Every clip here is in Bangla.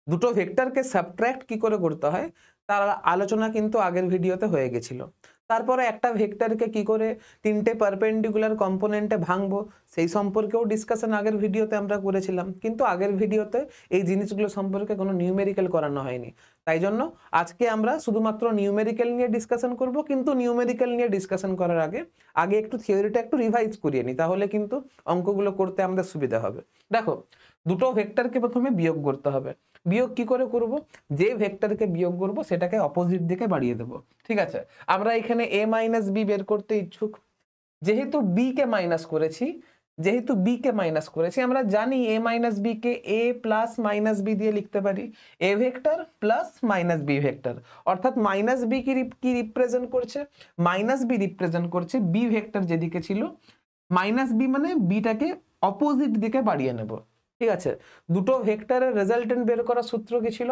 দুটো ভেক্টরকে সাবট্রাক্ট কি করে করতে হয় তার আলোচনা কিন্তু আগের ভিডিওতে হয়ে গেছিল। তারপরে একটা ভেক্টরকে কি করে তিনটে পারপেন্ডিকুলার কম্পোনেন্টে ভাঙবো সেই সম্পর্কেও ডিসকাশন আগের ভিডিওতে আমরা করেছিলাম, কিন্তু আগের ভিডিওতে এই জিনিসগুলো সম্পর্কে কোনো নিউমেরিক্যাল করানো হয়নি। তাই জন্য আজকে আমরা শুধুমাত্র নিউমেরিক্যাল নিয়ে ডিসকাশন করব, কিন্তু নিউমেরিক্যাল নিয়ে ডিসকাশন করার আগে একটু থিওরিটা একটু রিভাইজ করিয়ে নিই, তাহলে কিন্তু অঙ্কগুলো করতে আমাদের সুবিধা হবে। দেখো, দুটো ভেক্টরকে প্রথমে বিয়োগ করতে হবে। বিয়োগ কি করে করব? যে ভেক্টরকে বিয়োগ করব সেটাকে অপোজিট দিকে বাড়িয়ে দেব। ঠিক আছে, আমরা এখানে a মাইনাস বি বের করতে ইচ্ছুক। যেহেতু b কে মাইনাস করেছি, আমরা জানি a মাইনাস বি কে a প্লাস মাইনাস বি দিয়ে লিখতে পারি, a vector plus minus B vector. অর্থাৎ মাইনাস বি কি রিপ্রেজেন্ট করছে? মাইনাস বি রিপ্রেজেন্ট করছে বি ভেক্টর যেদিকে ছিল, মাইনাস বি মানে বিটাকে অপোজিট দিকে বাড়িয়ে নেব। ঠিক আছে, দুটো ভেক্টরের রেজাল্টেন্ট বের করার সূত্র কি ছিল?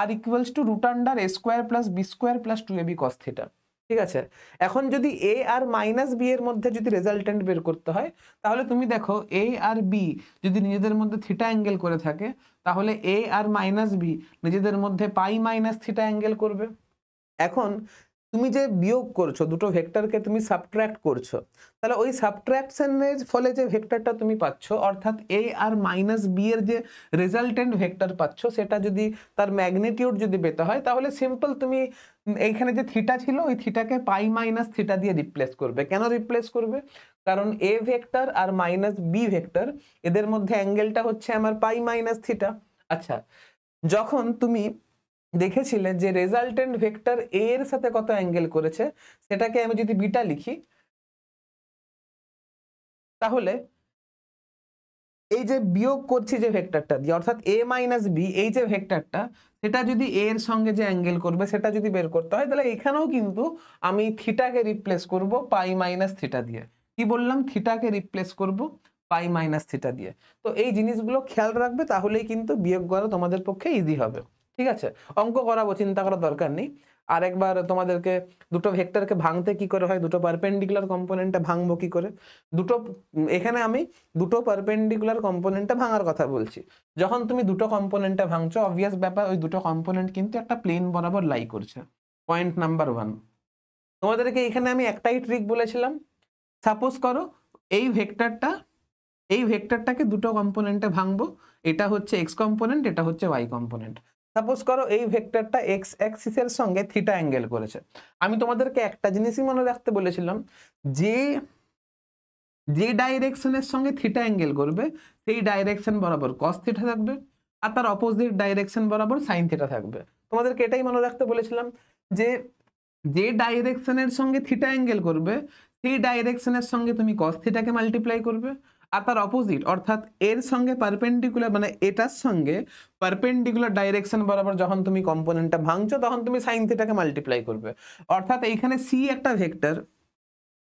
r equals to root under a square plus B square plus 2ab cos theta. ঠিক আছে, এখন যদি a আর মাইনাস বি এর মধ্যে যদি রেজাল্টেন্ট বের করতে হয়, তাহলে তুমি দেখো a আর b যদি নিজেদের মধ্যে থিটা অ্যাঙ্গেল করে থাকে, তাহলে a আর মাইনাস বি নিজেদের মধ্যে পাই মাইনাস থিটা অ্যাঙ্গেল করবে। এখন তুমি যে বিয়োগ করছো, দুটো ভেক্টরকে তুমি সাবট্রাক্ট করছো, তাহলে ওই সাবট্রাকশনের ফলে যে ভেক্টরটা তুমি পাচ্ছ, অর্থাৎ a আর মাইনাস বি এর যে রেজাল্টেন্ট ভেক্টর পাচ্ছ, সেটা যদি তার ম্যাগনিটিউড যদি পেতে হয়, তাহলে সিম্পল তুমি এইখানে যে থিটা ছিল ওই থিটাকে পাই মাইনাস থিটা দিয়ে রিপ্লেস করবে। কেন রিপ্লেস করবে? কারণ a ভেক্টর আর মাইনাস বি ভেক্টর এদের মধ্যে অ্যাঙ্গেলটা হচ্ছে আমার পাই মাইনাস থিটা। আচ্ছা, যখন তুমি দেখেছিলে যে রেজাল্টেন্ট ভেক্টর a এর সাথে কত অ্যাঙ্গেল করেছে, সেটাকে আমি যদি বিটা লিখি, তাহলে এই যে বিয়োগ করছি যে ভেক্টরটা দিয়ে, অর্থাৎ a মাইনাস বি, এই যে ভেক্টরটা, সেটা যদি a এর সঙ্গে যে অ্যাঙ্গেল করবে সেটা যদি বের করতে হয়, তাহলে এখানেও কিন্তু আমি থিটাকে রিপ্লেস করব পাই মাইনাস থিটা দিয়ে। কি বললাম? থিটাকে রিপ্লেস করব পাই মাইনাস থিটা দিয়ে। তো এই জিনিসগুলো খেয়াল রাখবে, তাহলেই কিন্তু বিয়োগ করা তোমাদের পক্ষে ইজি হবে। ঠিক আছে, অঙ্ক করাবো, চিন্তা করার দরকার নেই। আরেকবার তোমাদেরকে দুটো ভেক্টরকে ভাঙতে কি করে হয়, দুটো পারপেন্ডিকুলার কম্পোনেন্টে ভাঙবো কি করে, এখানে আমি দুটো পারপেন্ডিকুলার কম্পোনেন্টে ভাঙার কথা বলছি। যখন তুমি দুটো কম্পোনেন্টে ভাঙছো, অবভিয়াস ব্যাপার, ওই দুটো কম্পোনেন্ট কিন্তু একটা প্লেন বরাবর লাই করছে। পয়েন্ট নাম্বার 1, তোমাদেরকে এখানে আমি একটাই ট্রিক বলেছিলাম। সাপোজ করো এই ভেক্টরটাকে দুটো কম্পোনেন্টে ভাঙবো, এটা হচ্ছে এক্স কম্পোনেন্ট, এটা হচ্ছে ওয়াই কম্পোনেন্ট। সাপোজ করো এই ভেক্টরটা এক্স অ্যাক্সিসের সঙ্গে থিটা অ্যাঙ্গেল করেছে। আমি তোমাদেরকে একটা জিনিসই মনে রাখতে বলেছিলাম, যে ডাইরেকশনের সঙ্গে থিটা অ্যাঙ্গেল করবে সেই ডাইরেকশন বরাবর কস থিটা থাকবে, আর তার অপোজিট ডাইরেকশন বরাবর সাইন থিটা থাকবে। তোমাদেরকে এটাই মনে রাখতে বলেছিলাম যে ডাইরেকশনের সঙ্গে থিটা অ্যাঙ্গেল করবে সেই ডাইরেকশনের সঙ্গে তুমি কস থিটাকে মাল্টিপ্লাই করবে, আর তার অপোজিট অর্থাৎ এর সঙ্গে পারপেন্ডিকুলার মানে এটার সঙ্গে পারপেন্ডিকুলার ডাইরেকশন বরাবর যখন তুমি কম্পোনেন্টটা ভাঙছো, তখন তুমি সাইন থিটাকে মাল্টিপ্লাই করবে। অর্থাৎ এইখানে সি একটা ভেক্টর,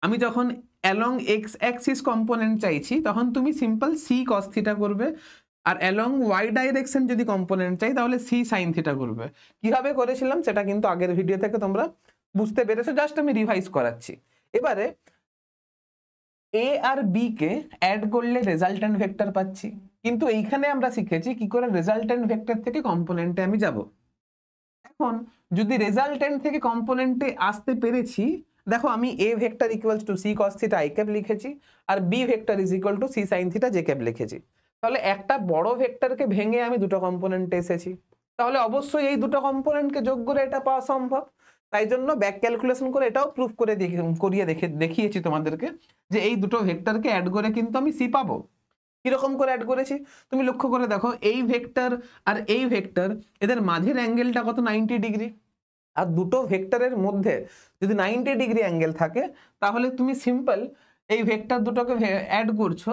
আমি যখন অ্যালং এক্স অ্যাক্সিস কম্পোনেন্ট চাইছি, তখন তুমি সিম্পল সি কস থিটা করবে, আর অ্যালং ওয়াই ডাইরেকশন যদি কম্পোনেন্ট চাই তাহলে সি সাইন থিটা করবে। কিভাবে করেছিলাম সেটা কিন্তু আগের ভিডিও থেকে তোমরা বুঝতে পেরেছো, জাস্ট আমি রিভাইজ করাচ্ছি। এবারে এ আর বি কে অ্যাড করলে রেজাল্টেন্ট ভেক্টর পাচ্ছি, কিন্তু এইখানে আমরা শিখেছি কি করে রেজাল্টেন্ট ভেক্টর থেকে কম্পোনেন্টে আমি যাব। এখন যদি রেজাল্টেন্ট থেকে কম্পোনেন্টে আসতে পেরেছি, দেখো আমি a vector equals two c cos theta i cap লিখেছি, আর b vector is equal two c sin theta j cap লিখেছি। তাহলে একটা বড় ভেক্টরকে ভেঙে আমি দুটো কম্পোনেন্টে এসেছি, তাহলে অবশ্যই এই দুটো কম্পোনেন্টকে যোগ করে এটা পাওয়া সম্ভব। তাই জন্য ব্যাক ক্যালকুলেশন করে এটাও প্রুফ করে দেখিয়েছি তোমাদেরকে যে এই দুটো ভেক্টরকে অ্যাড করে কিন্তু আমি c পাবো। কিরকম করে অ্যাড করেছি তুমি লক্ষ্য করে দেখো, এই ভেক্টর আর এই ভেক্টর এদের মাঝের অ্যাঙ্গেলটা কত? 90 ডিগ্রি। আর দুটো ভেক্টরের মধ্যে যদি 90 ডিগ্রি অ্যাঙ্গেল থাকে, তাহলে তুমি সিম্পল এই ভেক্টর দুটোকে অ্যাড করছো,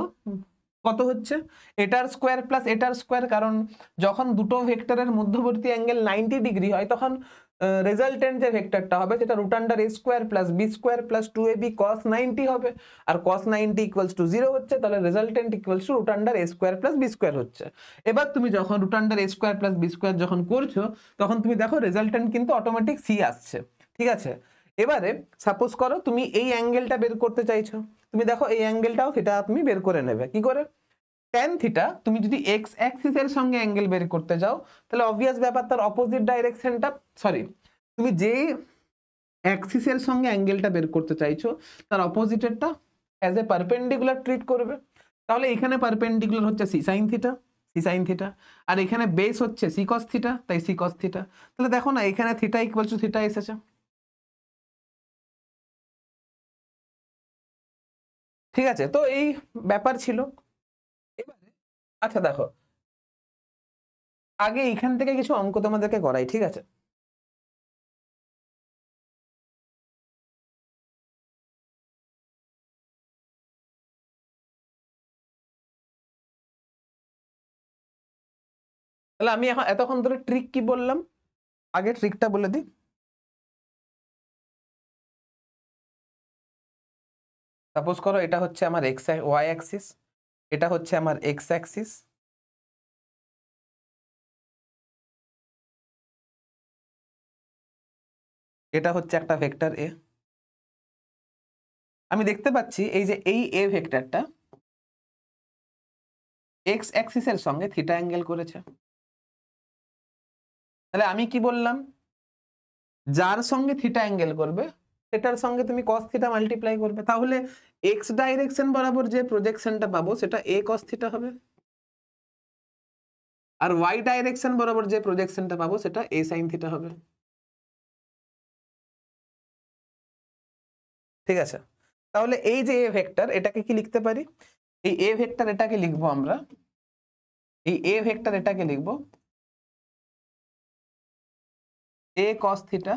কত হচ্ছে? এটার স্কোয়ার প্লাস এটার স্কোয়ার। কারণ যখন দুটো ভেক্টরের মধ্যবর্তী অ্যাঙ্গেল 90 ডিগ্রি হয়, তখন রেজাল্টেন্ট যে ভেক্টরটা হবে সেটা root under a square plus B square plus 2ab cos 90 হবে, আর cos 90 ইকুয়ালস টু 0 হচ্ছে, তাহলে resultant equals to root under a square plus B square হচ্ছে। এবার তুমি যখন root under a square plus B square যখন করছো, তখন তুমি দেখো রেজাল্টেন্ট কিন্তু অটোমেটিক c আসছে। ঠিক আছে, এবারে সাপোজ করো তুমি এই অ্যাঙ্গেলটা বের করতে চাইছো, তুমি দেখো এই অ্যাঙ্গেলটাও সেটা তুমি বের করে নেবে। কি করে? ট্যান থিটা তুমি যদি এক্স অ্যাক্সিসের সঙ্গে অ্যাঙ্গেল বের করতে যাও তাহলে অবভিয়াস ব্যাপার তার অপোজিট ডাইরেকশনটা, সরি, তুমি যে অ্যাক্সিসের সঙ্গে অ্যাঙ্গেলটা বের করতে চাইছো তার অপোজিটেরটা অ্যাজ এ পারপেন্ডিকুলার ট্রিট করবে। তাহলে এখানে পারপেন্ডিকুলার হচ্ছে C sine theta, C sine theta, আর এখানে বেস হচ্ছে সি কস থিটা, তাই সি কস থিটা। তাহলে দেখো না এখানে থিটা ইকুয়াল টু থিটা এসেছে। ঠিক আছে, তো এই ব্যাপার ছিল। এবারে আচ্ছা দেখো, আগে এখান থেকে কিছু অঙ্ক তোমাদেরকে করাই, ঠিক আছে? তাহলে আমি এখন এতক্ষণ ধরে ট্রিক কি বললাম, আগে ট্রিকটা বলে দিই। সাপোজ করো এটা হচ্ছে আমার এক্স ওয়াই অ্যাক্সিস, এটা হচ্ছে আমার এক্স অ্যাক্সিস, এটা হচ্ছে একটা ভেক্টর এ। আমি দেখতে পাচ্ছি এই যে এই এ ভেক্টরটা এক্স অ্যাক্সিসের সঙ্গে থিটা অ্যাঙ্গেল করেছে। তাহলে আমি কি বললাম, যার সঙ্গে থিটা অ্যাঙ্গেল করবে সেটার সঙ্গে তুমি কস থিটা মাল্টিপ্লাই করবে, তাহলে এক্স ডাইরেকশন বরাবর যে প্রজেকশনটা পাবো সেটা এ কস থিটা হবে, আর ওয়াই ডাইরেকশন বরাবর যে প্রজেকশনটা পাবো সেটা এ সাইন থিটা হবে। ঠিক আছে, তাহলে এই যে এ ভেক্টর এটাকে কি লিখতে পারি, এই এ ভেক্টর এটাকে লিখবো আমরা, এই এ ভেক্টর এটাকে লিখবো A cos theta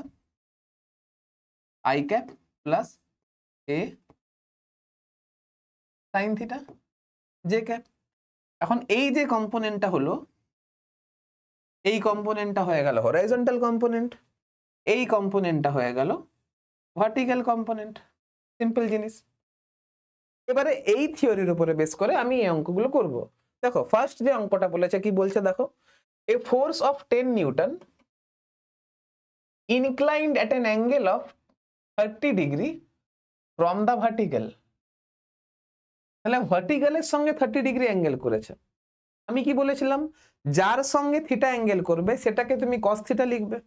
I cap plus A sine theta J cap. এখন এই যে কম্পোনেন্টটা হলো, এই কম্পোনেন্টটা হয়ে গেল হরাইজন্টাল কম্পোনেন্ট, এই কম্পোনেন্টটা হয়ে গেল ভার্টিক্যাল কম্পোনেন্ট, সিম্পল জিনিস। এবারে এই থিওরির উপরে বেস করে আমি এই অঙ্কগুলো করব। দেখো ফার্স্ট যে অঙ্কটা বলেছে কি বলছে দেখো, এ force of 10 Newton inclined at an angle of 30 degree from the vertical। তাহলে ভার্টিক্যালের সঙ্গে 30 ডিগ্রি অ্যাঙ্গেল করেছে। আমি কি বলেছিলাম, যার সঙ্গে থিটা অ্যাঙ্গেল করবে সেটাকে তুমি কস থিটা লিখবে।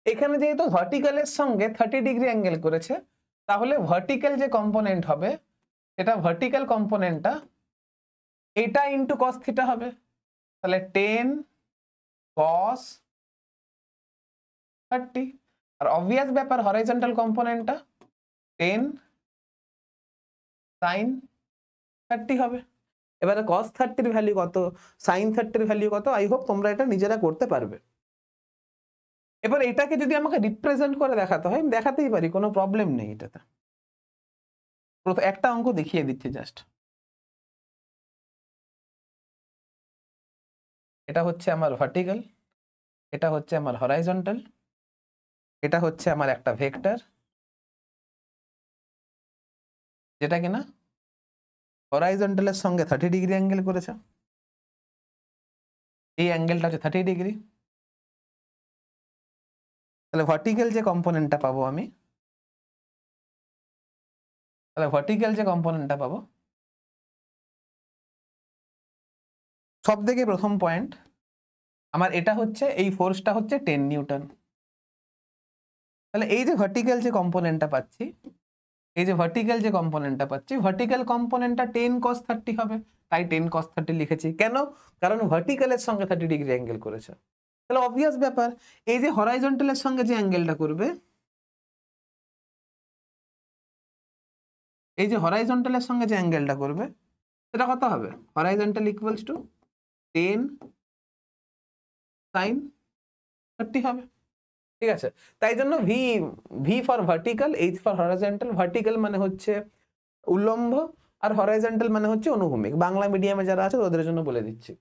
এখানে যেহেতু ভার্টিক্যালের সঙ্গে 30 ডিগ্রি অ্যাঙ্গেল করেছে, তাহলে ভার্টিক্যাল যে কম্পোনেন্ট হবে সেটা ভার্টিক্যাল কম্পোনেন্টটা এটা ইন্টু কস থিটা হবে। তাহলে 10 cos 30, আর অবভিয়াস ব্যাপার হরাইজন্টাল কম্পোনেন্টটা 10 sin 30 হবে। এবারে cos 30 এর ভ্যালু কত, sin 30 এর ভ্যালু কত, আই হোপ তোমরা এটা নিজেরা করতে পারবে। এবার এটাকে যদি আমাকে রিপ্রেজেন্ট করে দেখাতে হয় আমি দেখাতেই পারি, কোনো প্রবলেম নেই এটাতে। একটা অঙ্ক দেখিয়ে দিচ্ছি জাস্ট। এটা হচ্ছে আমার ভার্টিক্যাল, এটা হচ্ছে আমার হরাইজন্টাল, এটা হচ্ছে আমার একটা ভেক্টর যেটা কিনা হরাইজন্টালের সঙ্গে 30 ডিগ্রি অ্যাঙ্গেল করেছে। এই অ্যাঙ্গেলটা হচ্ছে 30 ডিগ্রি। তাহলে ভার্টিক্যাল যে কম্পোনেন্টটা পাবো আমি, তাহলে ভার্টিক্যাল যে কম্পোনেন্টটা পাবো, সব থেকে প্রথম পয়েন্ট আমার এটা হচ্ছে এই ফোর্সটা হচ্ছে 10 নিউটন। তাহলে এই যে ভার্টিক্যাল যে কম্পোনেন্টটা পাচ্ছি, এই যে ভার্টিক্যাল যে কম্পোনেন্টটা পাচ্ছি, ভার্টিক্যাল কম্পোনেন্টটা 10 cos 30 হবে, তাই 10 cos 30 লিখেছি। কেন, কারণ ভার্টিক্যালের সঙ্গে 30 ডিগ্রি অ্যাঙ্গেল করেছে। তাহলে অবভিয়াস ব্যাপার এই যে হরাইজন্টালের সঙ্গে যে অ্যাঙ্গেলটা করবে, এই যে হরাইজন্টালের সঙ্গে যে অ্যাঙ্গেলটা করবে সেটা কত হবে, হরাইজন্টাল ইকুয়ালস টু 10 sin 30 হবে। ঠিক আছে, তাই জন্য V, V for vertical, H for horizontal. Vertical মানে হচ্ছে উল্লম্ব আর হরাইজন্টাল মানে হচ্ছে অনুভূমিক। বাংলা মিডিয়ামে যারা আছে ওদের জন্য বলে দিচ্ছি।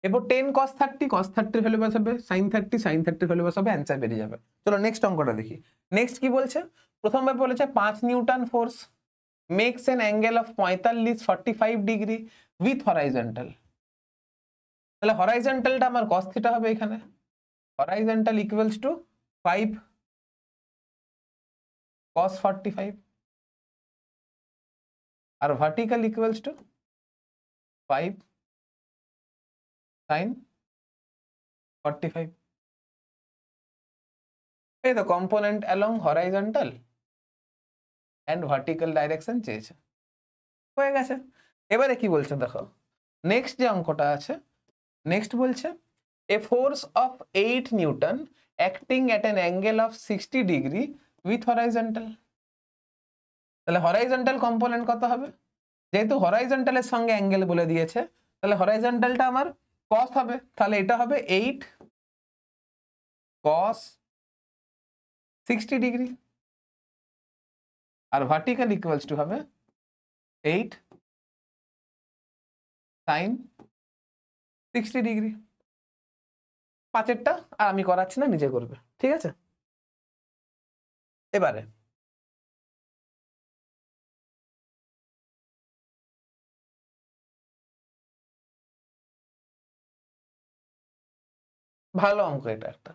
এরপর 10 cos 30, cos 30 ভ্যালু বসাবে, sin 30, sin 30 ভ্যালু বসাবে, অ্যান্সার বেরিয়ে যাবে। চলো নেক্সট অঙ্কটা দেখি। নেক্সট কি বলছে, প্রথমবার বলেছে 5 newton force makes an angle of 45 degree with horizontal. তাহলে হরাইজন্টালটা আমার cos থিটা হবে এখানে, হরাইজন্টাল ইকুয়ালস টু 5 cos 45, আর ভার্টিক্যাল ইকুয়ালস টু 5 sin 45। এই তো component along horizontal and vertical direction চেয়েছে, হয়ে গেছে। এবারে কি বলছে দেখো, নেক্সট যে অঙ্কটা আছে, নেক্সট বলছে এ force of 8 Newton acting at an angle of 60 degree with horizontal. তাহলে হরাইজন্টাল কম্পোনেন্ট কত হবে? যেহেতু হরাইজন্টালের সঙ্গে অ্যাঙ্গেল বলে দিয়েছে, তাহলে হরাইজন্টালটা আমার cos হবে, তাহলে এটা হবে 8 cos 60 ডিগ্রি, আর ভার্টিক্যাল ইকুয়ালস টু হবে 8 sin 60 ডিগ্রি। পাঁচেরটা আর আমি করাচ্ছি না, নিজে করবে, ঠিক আছে। এবারে ভালো অঙ্ক এটা একটা।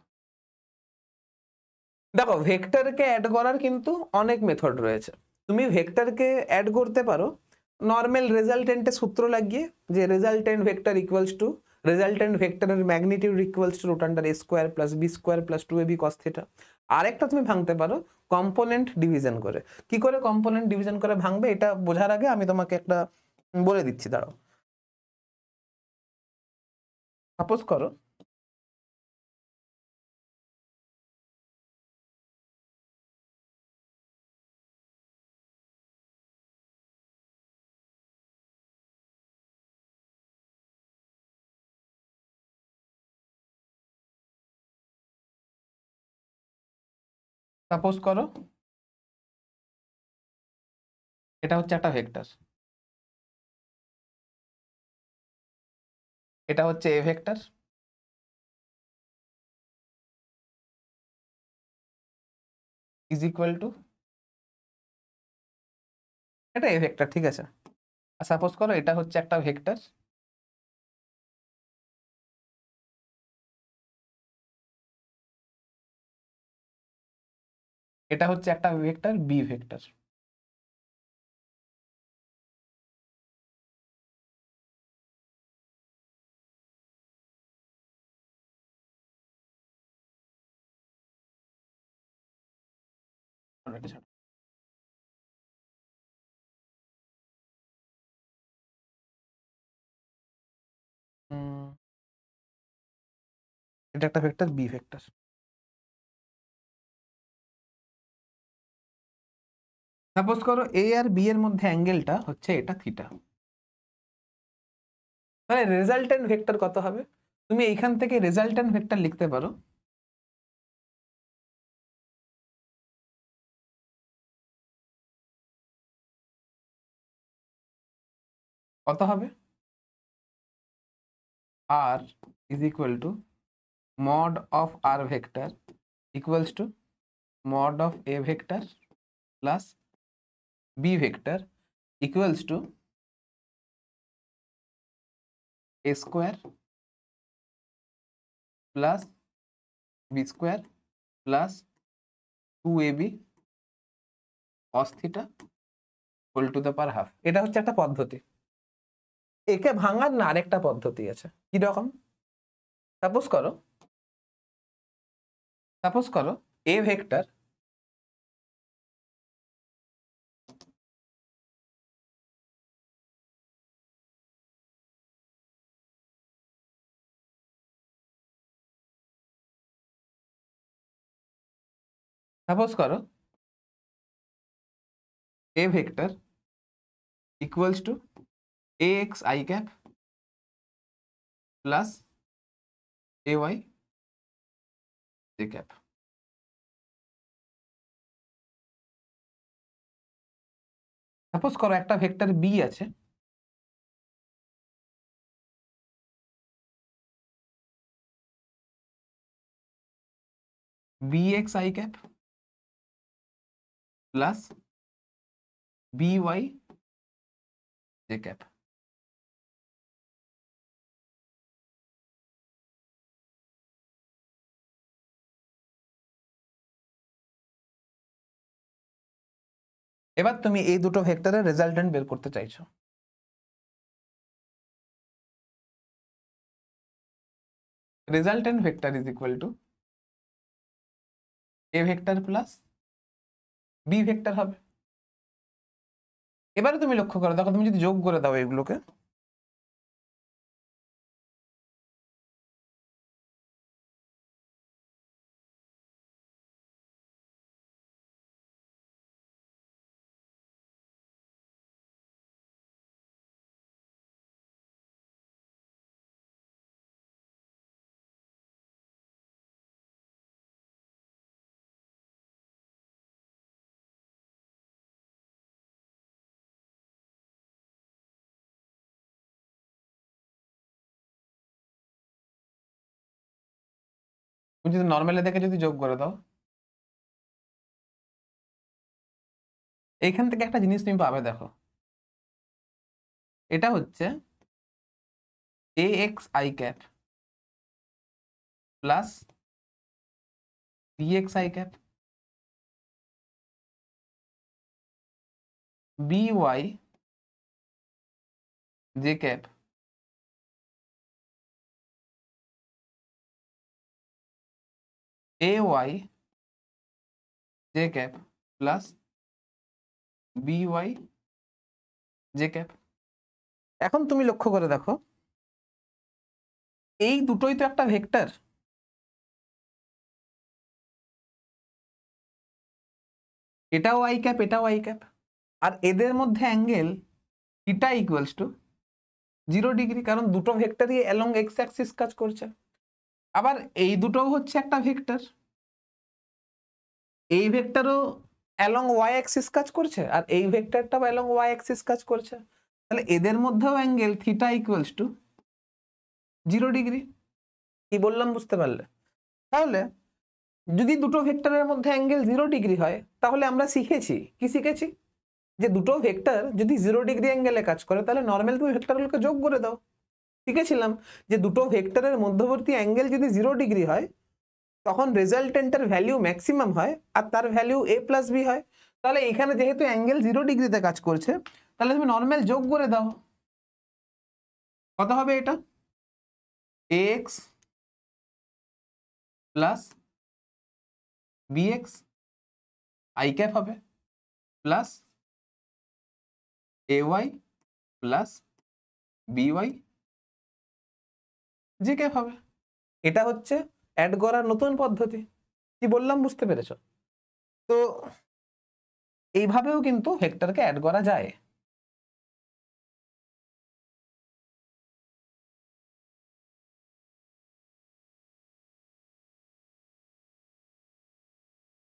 দেখো ভেক্টরকে অ্যাড করার কিন্তু অনেক মেথড রয়েছে। তুমি ভেক্টরকে অ্যাড করতে পারো নর্মাল রেজাল্টেন্টের সূত্র লাগিয়ে, যে resultant vector equals to resultant ভেক্টরের magnitude equals to root under a square plus b square plus 2ab cos theta. আরেকটা তুমি ভাঙতে পারো কম্পোনেন্ট ডিভিশন করে। কি করে কম্পোনেন্ট ডিভিশন করে ভাঙবে এটা বোঝার আগে আমি তোমাকে একটা বলে দিচ্ছি, দাঁড়াও। সাপোজ করো সাপোজ করো এটা হচ্ছে একটা ভেক্টর, এটা হচ্ছে এ ভেক্টর, ইজ ইকুয়াল টু, এটা এ ভেক্টর, ঠিক আছে। আর সাপোজ করো এটা হচ্ছে একটা ভেক্টর, এটা হচ্ছে একটা ভেক্টর বি ভেক্টর। এটা একটা ভেক্টর বি ভেক্টর। সাপোজ করো এ আর বি এর মধ্যে অ্যাঙ্গেলটা হচ্ছে এটা থিটা, তাহলে রেজাল্টেন্ট ভেক্টর কত হবে? তুমি এইখান থেকে রেজাল্টেন্ট ভেক্টর লিখতে পারো কত হবে, R is equal to mod of r vector equals to mod of a vector plus b vector equals to a square plus b square plus 2ab cos theta whole to the power half। এটা হচ্ছে একটা পদ্ধতি। একে ভাঙার না আরেকটা পদ্ধতি আছে, কি রকম? সাপোজ করো a ভেক্টর সাপোজ করো a vector equals to ax I cap plus ay j cap। Suppose করো একটা ভেক্টর বি আছে, bx I cap plus by j cap। এবার তুমি এই দুটো ভেক্টরের রেজাল্টেন্ট বের করতে চাইছো। Resultant vector is equal to A vector plus B vector হবে। এবারে তুমি লক্ষ্য করো, দেখো তুমি যদি যোগ করে দাও এগুলোকে, তুমি যদি নর্মালে দেখে যদি যোগ করে দাও, এইখান থেকে একটা জিনিস তুমি পাবে, দেখো এটা হচ্ছে A X I cap plus B X I cap B Y J cap A Y J cap plus B Y J cap. এখন তুমি লক্ষ্য করে দেখো, এই দুটোই তো একটা ভেক্টর, এটাও আই ক্যাপ এটাও আই ক্যাপ, আর এদের মধ্যে angle theta equals two 0 degree, কারণ দুটো ভেক্টরই অ্যালং এক্স অ্যাক্সিস কাজ করছে। আবার এই দুটোও হচ্ছে একটা ভেক্টর, এই ভেক্টরও অ্যালং ওয়াই অ্যাক্সিস কাজ করছে, আর এই ভেক্টরটাও অ্যালং ওয়াই অ্যাক্সিস কাজ করছে। তাহলে এদের মধ্যেও angle theta equals two 0 degree. কি বললাম বুঝতে পারলে? তাহলে যদি দুটো ভেক্টরের মধ্যে অ্যাঙ্গেল 0 ডিগ্রি হয়, তাহলে আমরা শিখেছি কি শিখেছি, যে দুটো ভেক্টর যদি 0 ডিগ্রি অ্যাঙ্গেলে কাজ করে তাহলে নর্মাল তুমি ভেক্টরগুলোকে যোগ করে দাও। শিখেছিলাম যে দুটো ভেক্টরের মধ্যবর্তী অ্যাঙ্গেল যদি 0 ডিগ্রি হয় তখন রেজাল্টেন্টের ভ্যালু ম্যাক্সিমাম হয় আর তার ভ্যালু এ প্লাস বি হয়। তাহলে এখানে যেহেতু অ্যাঙ্গেল 0 ডিগ্রিতে কাজ করছে, তাহলে তুমি নর্মাল যোগ করে দাও। কত হবে এটা? X plus B X I cap হবে প্লাস এ Y plus B Y J cap হবে। এটা হচ্ছে অ্যাড করার নতুন পদ্ধতি। কি বললাম বুঝতে পেরেছো? তো এইভাবেও কিন্তু ভেক্টরকে অ্যাড করা যায়।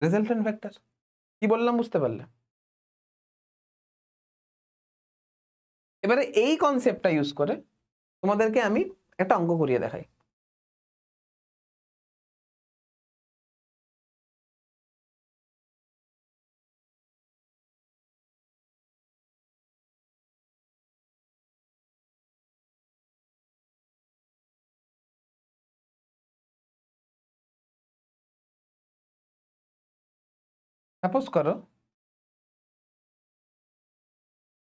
Resultant vector. কি বললাম বুঝতে পারলে? এবারে এই কনসেপ্টটা ইউজ করে তোমাদেরকে আমি একটা অঙ্ক করিয়ে দেখাই। সাপোজ করো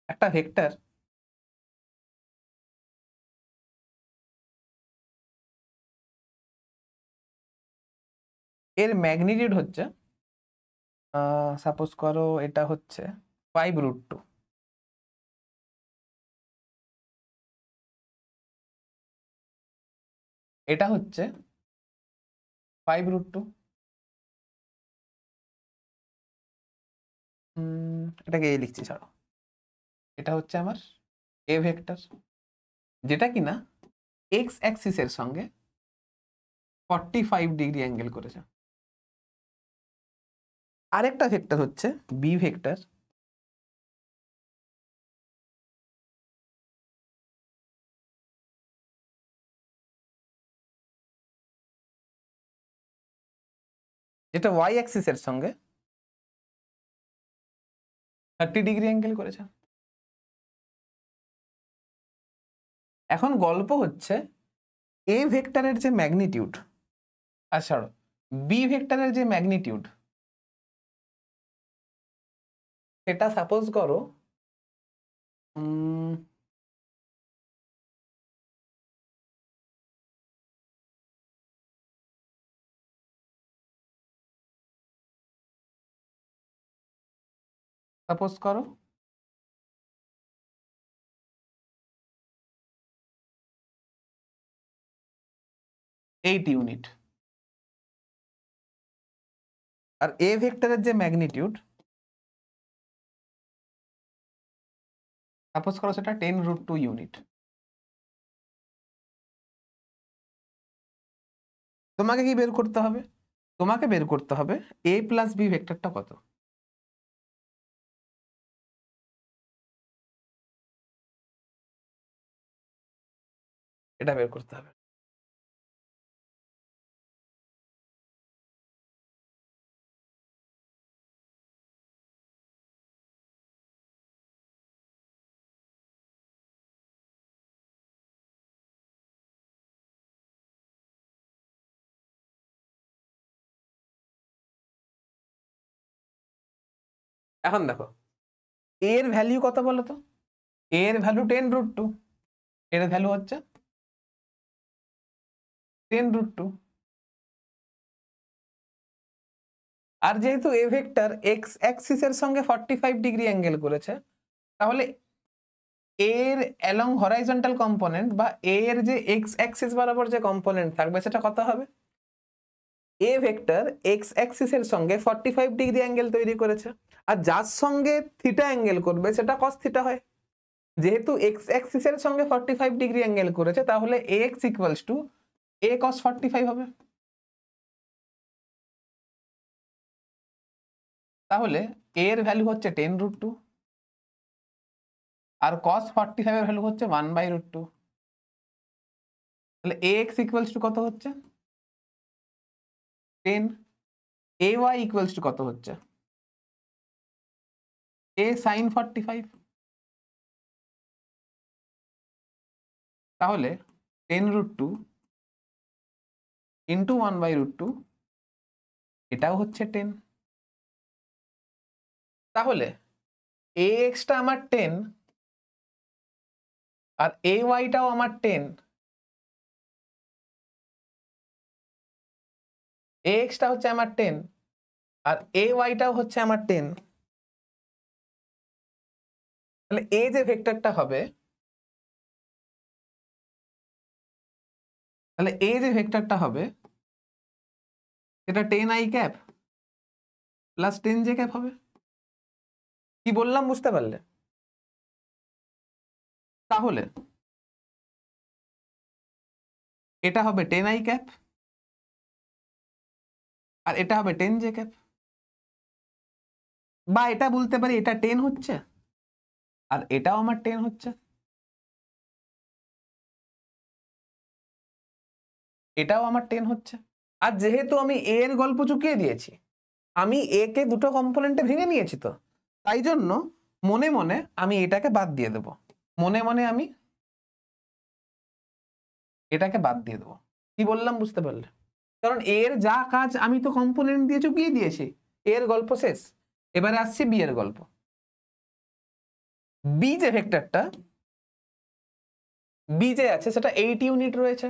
একটা ভেক্টর এর ম্যাগনিটিউড হচ্ছে, সাপোজ করো এটা হচ্ছে 5√2। এটা হচ্ছে 5√2। এটাকে এই লিখছি, ছাড়ো। এটা হচ্ছে আমার এ ভেক্টর, যেটা কিনা এক্স অ্যাক্সিসের সঙ্গে 45 ডিগ্রি অ্যাঙ্গেল করেছে। আরেকটা ভেক্টর হচ্ছে বি ভেক্টর, যেটা ওয়াই অ্যাক্সিসের সঙ্গে 30 ডিগ্রি অ্যাঙ্গেল করেছে। এখন গল্প হচ্ছে এ ভেক্টরের যে ম্যাগনিটিউড, আর ছাড়ো বি ভেক্টরের যে ম্যাগনিটিউড, সেটা সাপোজ করো সাপোজ করো এইট ইউনিট, আর এ ভেক্টরের যে ম্যাগনিটিউড সাপোজ করো সেটা 10√2 ইউনিট। তোমাকে কি বের করতে হবে? তোমাকে বের করতে হবে a প্লাস বি ভেক্টরটা কত। এটা বের করতে হবে। এখন দেখো a এর ভ্যালু কত বলো তো? a এর ভ্যালু 10√2, এর ভ্যালু হচ্ছে 10√2। আর যেহেতু এ ভেক্টর এক্স অ্যাক্সিসের সঙ্গে 45 ডিগ্রি অ্যাঙ্গেল করেছে, তাহলে এর অ্যালং হরাইজন্টাল কম্পোনেন্ট বা এর যে এক্স অ্যাক্সিস বরাবর যে কম্পোনেন্ট থাকবে সেটা কত হবে? এ ভেক্টর এক্স অ্যাক্সিসের সঙ্গে 45 ডিগ্রি অ্যাঙ্গেল তৈরি করেছে, আর যার সঙ্গে থিটা অ্যাঙ্গেল করবে সেটা কস থিটা হয়। যেহেতু এক্স অ্যাক্সিসের সঙ্গে 45 ডিগ্রি অ্যাঙ্গেল করেছে, তাহলে ax equals to a cos 45 হবে। তাহলে a এর ভ্যালু হচ্ছে 10√2 আর cos 45 এর ভ্যালু হচ্ছে 1/√2। তাহলে ax ইকুয়ালস টু কত হচ্ছে? 10। ay ইকুয়ালস টু কত হচ্ছে? a sin 45। তাহলে 10√2 ইন্টু 1/√2, এটাও হচ্ছে 10। তাহলে ax টা আমার 10 আর ay টাও আমার 10। ax টা হচ্ছে আমার 10 আর ay টাও হচ্ছে আমার 10। তাহলে a যে ভেক্টরটা হবে, তাহলে a যে ভেক্টরটা হবে সেটা 10i cap plus 10j cap হবে। কি বললাম বুঝতে পারলে? তাহলে এটা হবে 10i ক্যাপ আর এটা হবে 10j ক্যাপ, বা এটা বলতে পারি এটা 10 হচ্ছে আর এটাও আমার 10 হচ্ছে, এটাও আমার 10 হচ্ছে। আর যেহেতু আমি a এর গল্প চুকিয়ে দিয়েছি, আমি a কে দুটো কম্পোনেন্টে ভেঙে নিয়েছি, তো তাই জন্য মনে মনে আমি এটাকে বাদ দিয়ে দেব। মনে মনে আমি এটাকে বাদ দিয়ে দেবো। কি বললাম বুঝতে পারলে? কারণ এর যা কাজ আমি তো কম্পোনেন্ট দিয়ে চুকিয়ে দিয়েছি, এর গল্প শেষ। এবারে আসছি বি এর গল্প। বি যে ভেক্টরটা বি যে আছে সেটা 8 ইউনিট রয়েছে।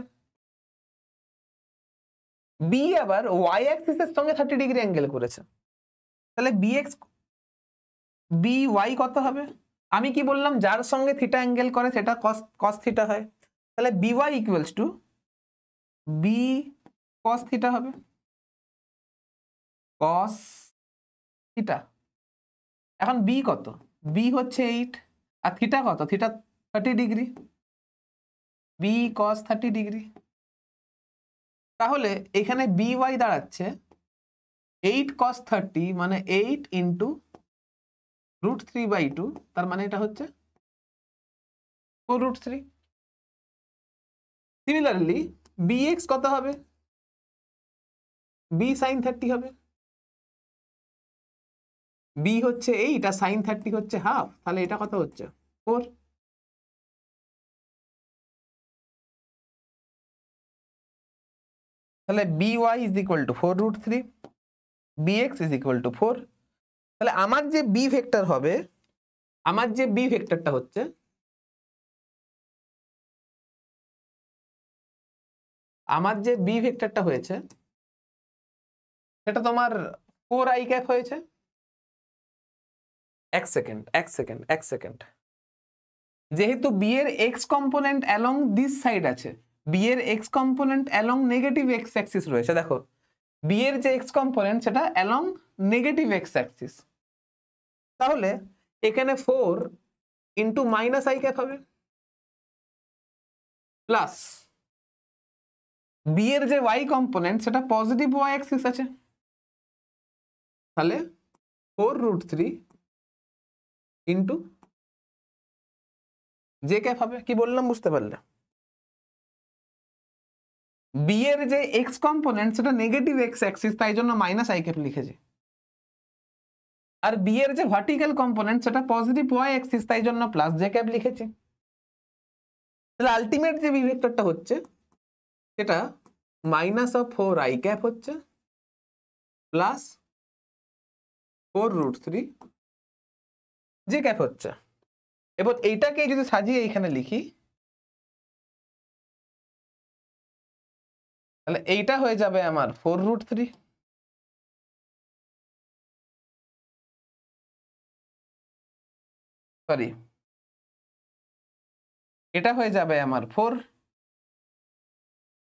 বি আবার ওয়াই অ্যাক্সিসের সঙ্গে 30 ডিগ্রি অ্যাঙ্গেল করেছে, তাহলে বি ওয়াই কত হবে? আমি কি বললাম, যার সঙ্গে থিটা অ্যাঙ্গেল করে সেটা কস থিটা হয়। তাহলে b y equals to B cos theta হবে, কস থিটা। এখন বি কত? বি হচ্ছে 8 আর থিটা কত? Theta 30 degree, b cos 30 degree. তাহলে এখানে বি ওয়াই দাঁড়াচ্ছে 8 cos 30, মানে 8 ইন্টু √3/2, তার মানে এটা হচ্ছে 4√3। সিমিলারলি bx কত হবে? b sin 30 হবে। b হচ্ছে 8 আর sin 30 হচ্ছে হাফ, তাহলে এটা কত হচ্ছে? 4। তাহলে by is equal to 4√3, bx is equal to 4। তাহলে আমার যে b ভেক্টর হবে, আমার যে b ভেক্টরটা হচ্ছে, আমার যে b ভেক্টরটা হয়েছে সেটা তোমার 4i ক্যাপ হয়েছে। এক সেকেন্ড, যেহেতু বি এর x component along this side আছে, বি এর x component along negative x Axis রয়েছে, দেখো বি এর যে এক্স কম্পোনেন্ট সেটা অ্যালং নেগেটিভ এক্স অ্যাক্সিস, তাহলে এখানে 4 ইন্টু মাইনাস আই ক্যাপ হবে, প্লাস বি এর যে ওয়াই কম্পোনেন্ট সেটা পজিটিভ ওয়াই অ্যাক্সিস আছে, তাহলে 4√3 ইন্টু জে ক্যাপ হবে। কি বললাম বুঝতে পারলে? বি এর যে এক্স কম্পোনেন্ট সেটা নেগেটিভ এক্স অ্যাক্সিস, তাই জন্য মাইনাস আই ক্যাপ লিখেছি, আর বি এর যে ভার্টিক্যাল কম্পোনেন্ট সেটা পজিটিভ ওয়াই অ্যাক্সিস, তাই জন্য প্লাস জে ক্যাপ লিখেছি। তাহলে আলটিমেট যে বি ভেক্টরটা হচ্ছে সেটা -4i ক্যাপ হচ্ছে প্লাস 4√3 জে ক্যাপ হচ্ছে। এবার এইটাকে যদি সাজিয়ে এইখানে লিখি, তাহলে এইটা হয়ে যাবে আমার 4√3, সরি এটা হয়ে যাবে আমার 4,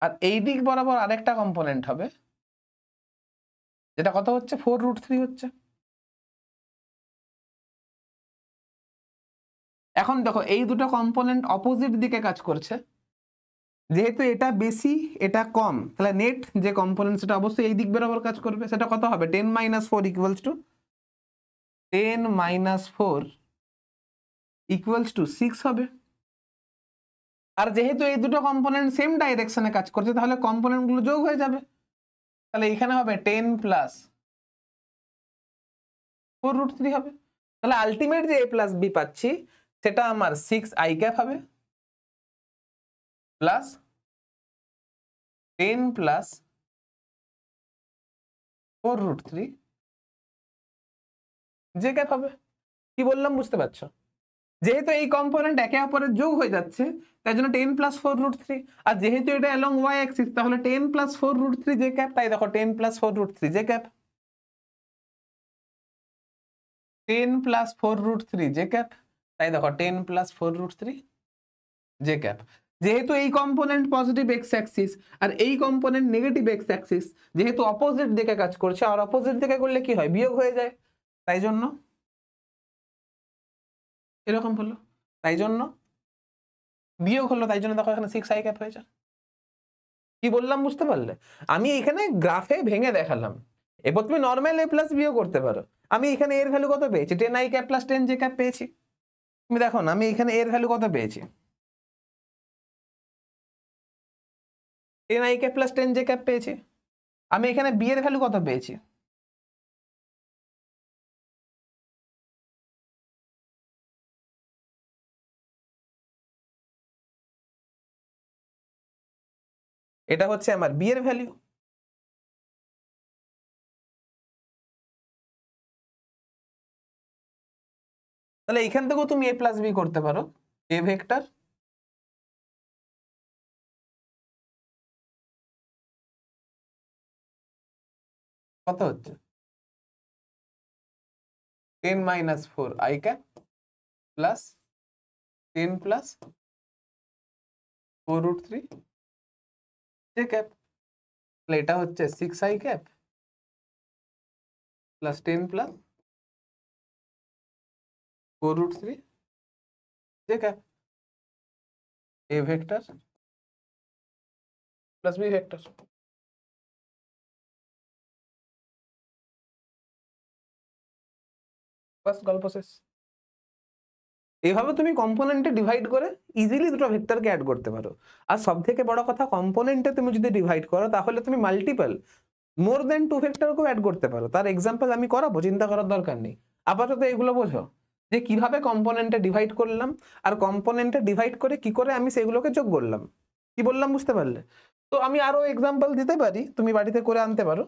আর এই দিক বরাবর আরেকটা কম্পোনেন্ট হবে যেটা কত হচ্ছে 4√3 হচ্ছে। এখন দেখো এই দুটো কম্পোনেন্ট অপোজিট দিকে কাজ করছে, যেহেতু এটা বেশি এটা কম, তাহলে নেট যে কম্পোনেন্ট সেটা অবশ্যই এই দিক বরাবর কাজ করবে। সেটা কত হবে 10 - 4 ইকুয়ালস টু 10 - 4 ইকুয়ালস টু 6 হবে। আর যেহেতু এই দুটো কম্পোনেন্ট সেম ডাইরেকশনে কাজ করছে, তাহলে কম্পোনেন্ট গুলো যোগ হয়ে যাবে, তাহলে এখানে হবে 10 প্লাস 4√3 হবে। তাহলে আলটিমেট যে a প্লাস বি পাচ্ছি সেটা আমার 6i ক্যাপ হবে প্লাস 10 প্লাস 4√3 জে ক্যাপ হবে। কি বললাম বুঝতে পারছো? যেহেতু এই কম্পোনেন্ট একে অপরের যোগ হয়ে যাচ্ছে, তাই জন্য 10 প্লাস 4√3, আর যেহেতু এটা অ্যালং ওয়াই অ্যাক্সিস, তাহলে 10 প্লাস 4√3 জে ক্যাপ, তাই দেখো 10 প্লাস 4√3 জে ক্যাপ, 10 প্লাস 4√3 জে ক্যাপ, তাই দেখো 10 প্লাস 4√3 জে ক্যাপ। যেহেতু এই কম্পোনেন্ট পজিটিভ এক্স অ্যাক্সিস আর এই কম্পোনেন্ট নেগেটিভ এক্স অ্যাক্সিস, যেহেতু অপোজিট দিকে কাজ করছে, আর অপোজিট দিকে করলে কি হয় বিয়োগ হয়ে যায়, তাই জন্য এরকম হলো, তাই জন্য বিয়োগ হলো, তাই জন্য দেখো এখানে 6i ক্যাপ হয়েছে। কি বললাম বুঝতে পারলে? আমি এখানে গ্রাফে ভেঙে দেখালাম, এবার তুমি নর্মাল a প্লাস বিও করতে পারো। আমি এখানে এর ভ্যালু কত পেয়েছি 10i cap plus 10 J cap পেয়েছি। তুমি দেখো না আমি এখানে এর ভ্যালু কত পেয়েছি 10i cap plus 10 J cap পেয়েছি। আমি এখানে বি এর ভ্যালু কত পেয়েছি, এটা হচ্ছে আমার বি এর ভ্যালু। তাহলে এখান থেকেও তুমি a প্লাস বি করতে পারো। a ভেক্টর কত হচ্ছে 10 - 4i ক্যাপ প্লাস 10 প্লাস 4√3 জে ক্যাপ, তাহলে এটা হচ্ছে 6i ক্যাপ প্লাস 10 প্লাস 4√3 J cap, a vector plus B vector. বাস গল্প শেষ। এভাবে তুমি কম্পোনেন্টে ডিভাইড করে ইজিলি দুটো ভেক্টরকে অ্যাড করতে পারো। আর সব থেকে বড় কথা, কম্পোনেন্টে তুমি যদি ডিভাইড করো তাহলে তুমি মাল্টিপল মোর দেন 2 ভেক্টরকেও অ্যাড করতে পারো। তার এক্সাম্পল আমি করাবো, চিন্তা করার দরকার নেই। আপাতত এগুলো বোঝো যে কিভাবে কম্পোনেন্টে ডিভাইড করলাম, আর কম্পোনেন্টে ডিভাইড করে কি করে আমি সেগুলোকে যোগ করলাম। কি বললাম বুঝতে পারলে? তো আমি আরো এক্সাম্পল দিতে পারি, তুমি বাড়িতে করে আনতে পারো।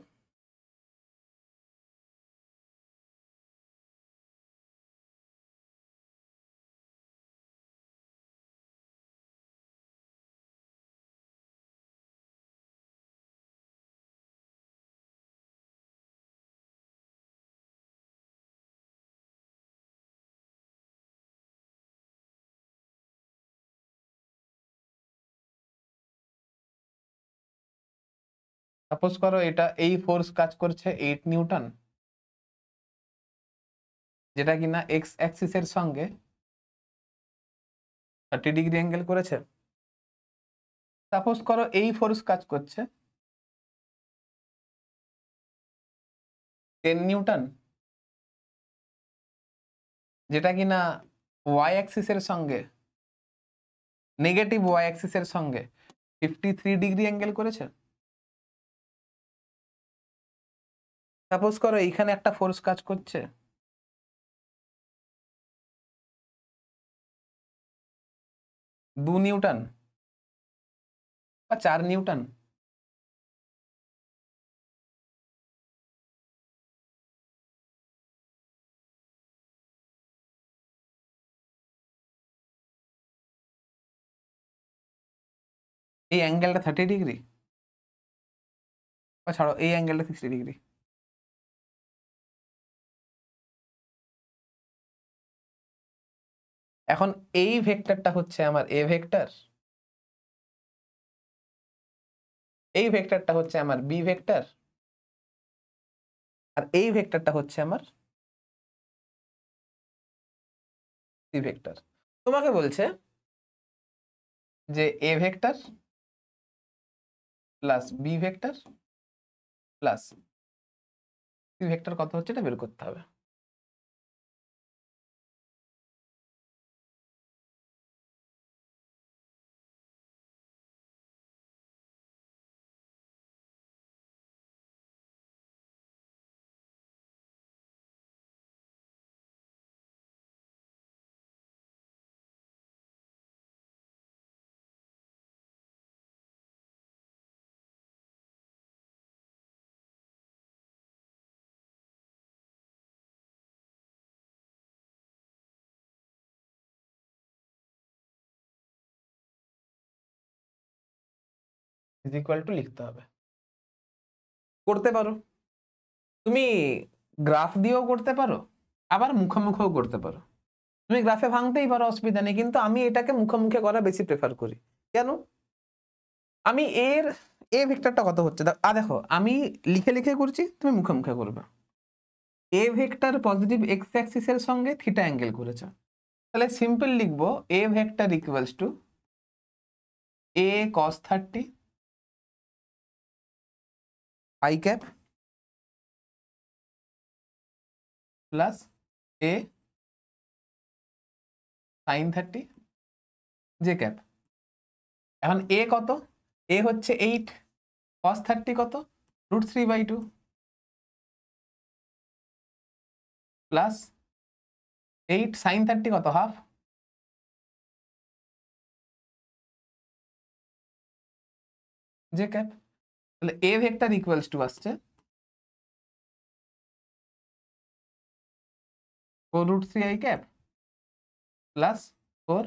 সাপোজ করো এটা এই ফোর্স কাজ করছে 8 নিউটন, যেটা কিনা এক্স অ্যাক্সিসের সঙ্গে 30 ডিগ্রি অ্যাঙ্গেল করেছে। সাপোজ করো এই ফোর্স কাজ করছে 10 নিউটন, যেটা কিনা ওয়াই অ্যাক্সিসের সঙ্গে নেগেটিভ ওয়াই অ্যাক্সিসের সঙ্গে 53 ডিগ্রি অ্যাঙ্গেল করেছে। সাপোজ করো এইখানে একটা ফোর্স কাজ করছে 2 নিউটন বা 4 নিউটন। এই অ্যাঙ্গেলটা 30 ডিগ্রি, বা ছাড়ো এই অ্যাঙ্গেলটা 60 ডিগ্রি। এখন এই ভেক্টরটা হচ্ছে আমার এ ভেক্টর, এই ভেক্টরটা হচ্ছে আমার বি ভেক্টর, আর এই ভেক্টরটা হচ্ছে আমার সি ভেক্টর। তোমাকে বলছে যে এ vector plus B vector plus C vector কত হচ্ছে এটা বের করতে হবে। ইজ ইকুয়াল টু লিখতে হবে। করতে পারো তুমি, গ্রাফ দিয়েও করতে পারো, আবার মুখোমুখিও করতে পারো। তুমি গ্রাফে ভাঙতেই পারো, অসুবিধা নেই, কিন্তু আমি এটাকে মুখোমুখি করা বেশি প্রেফার করি। কেন? আমি এর এ ভেক্টরটা কত হচ্ছে দেখো, আমি লিখে লিখে করছি, তুমি মুখে মুখে করবে। এ ভেক্টর পজিটিভ এক্স অ্যাক্সিসের সঙ্গে থিটা অ্যাঙ্গেল করেছে, তাহলে সিম্পল লিখবো a vector equals to A cos 30 i cap plus A sine 30 j cap. এখন এ কত? এ হচ্ছে 8, কস 30 কত? √3/2 প্লাস 8 সাইন 30 কত? Half, J cap. তাহলে এ ভেক্টর ইকুয়ালস টু আসছে 4√3 I cap plus 4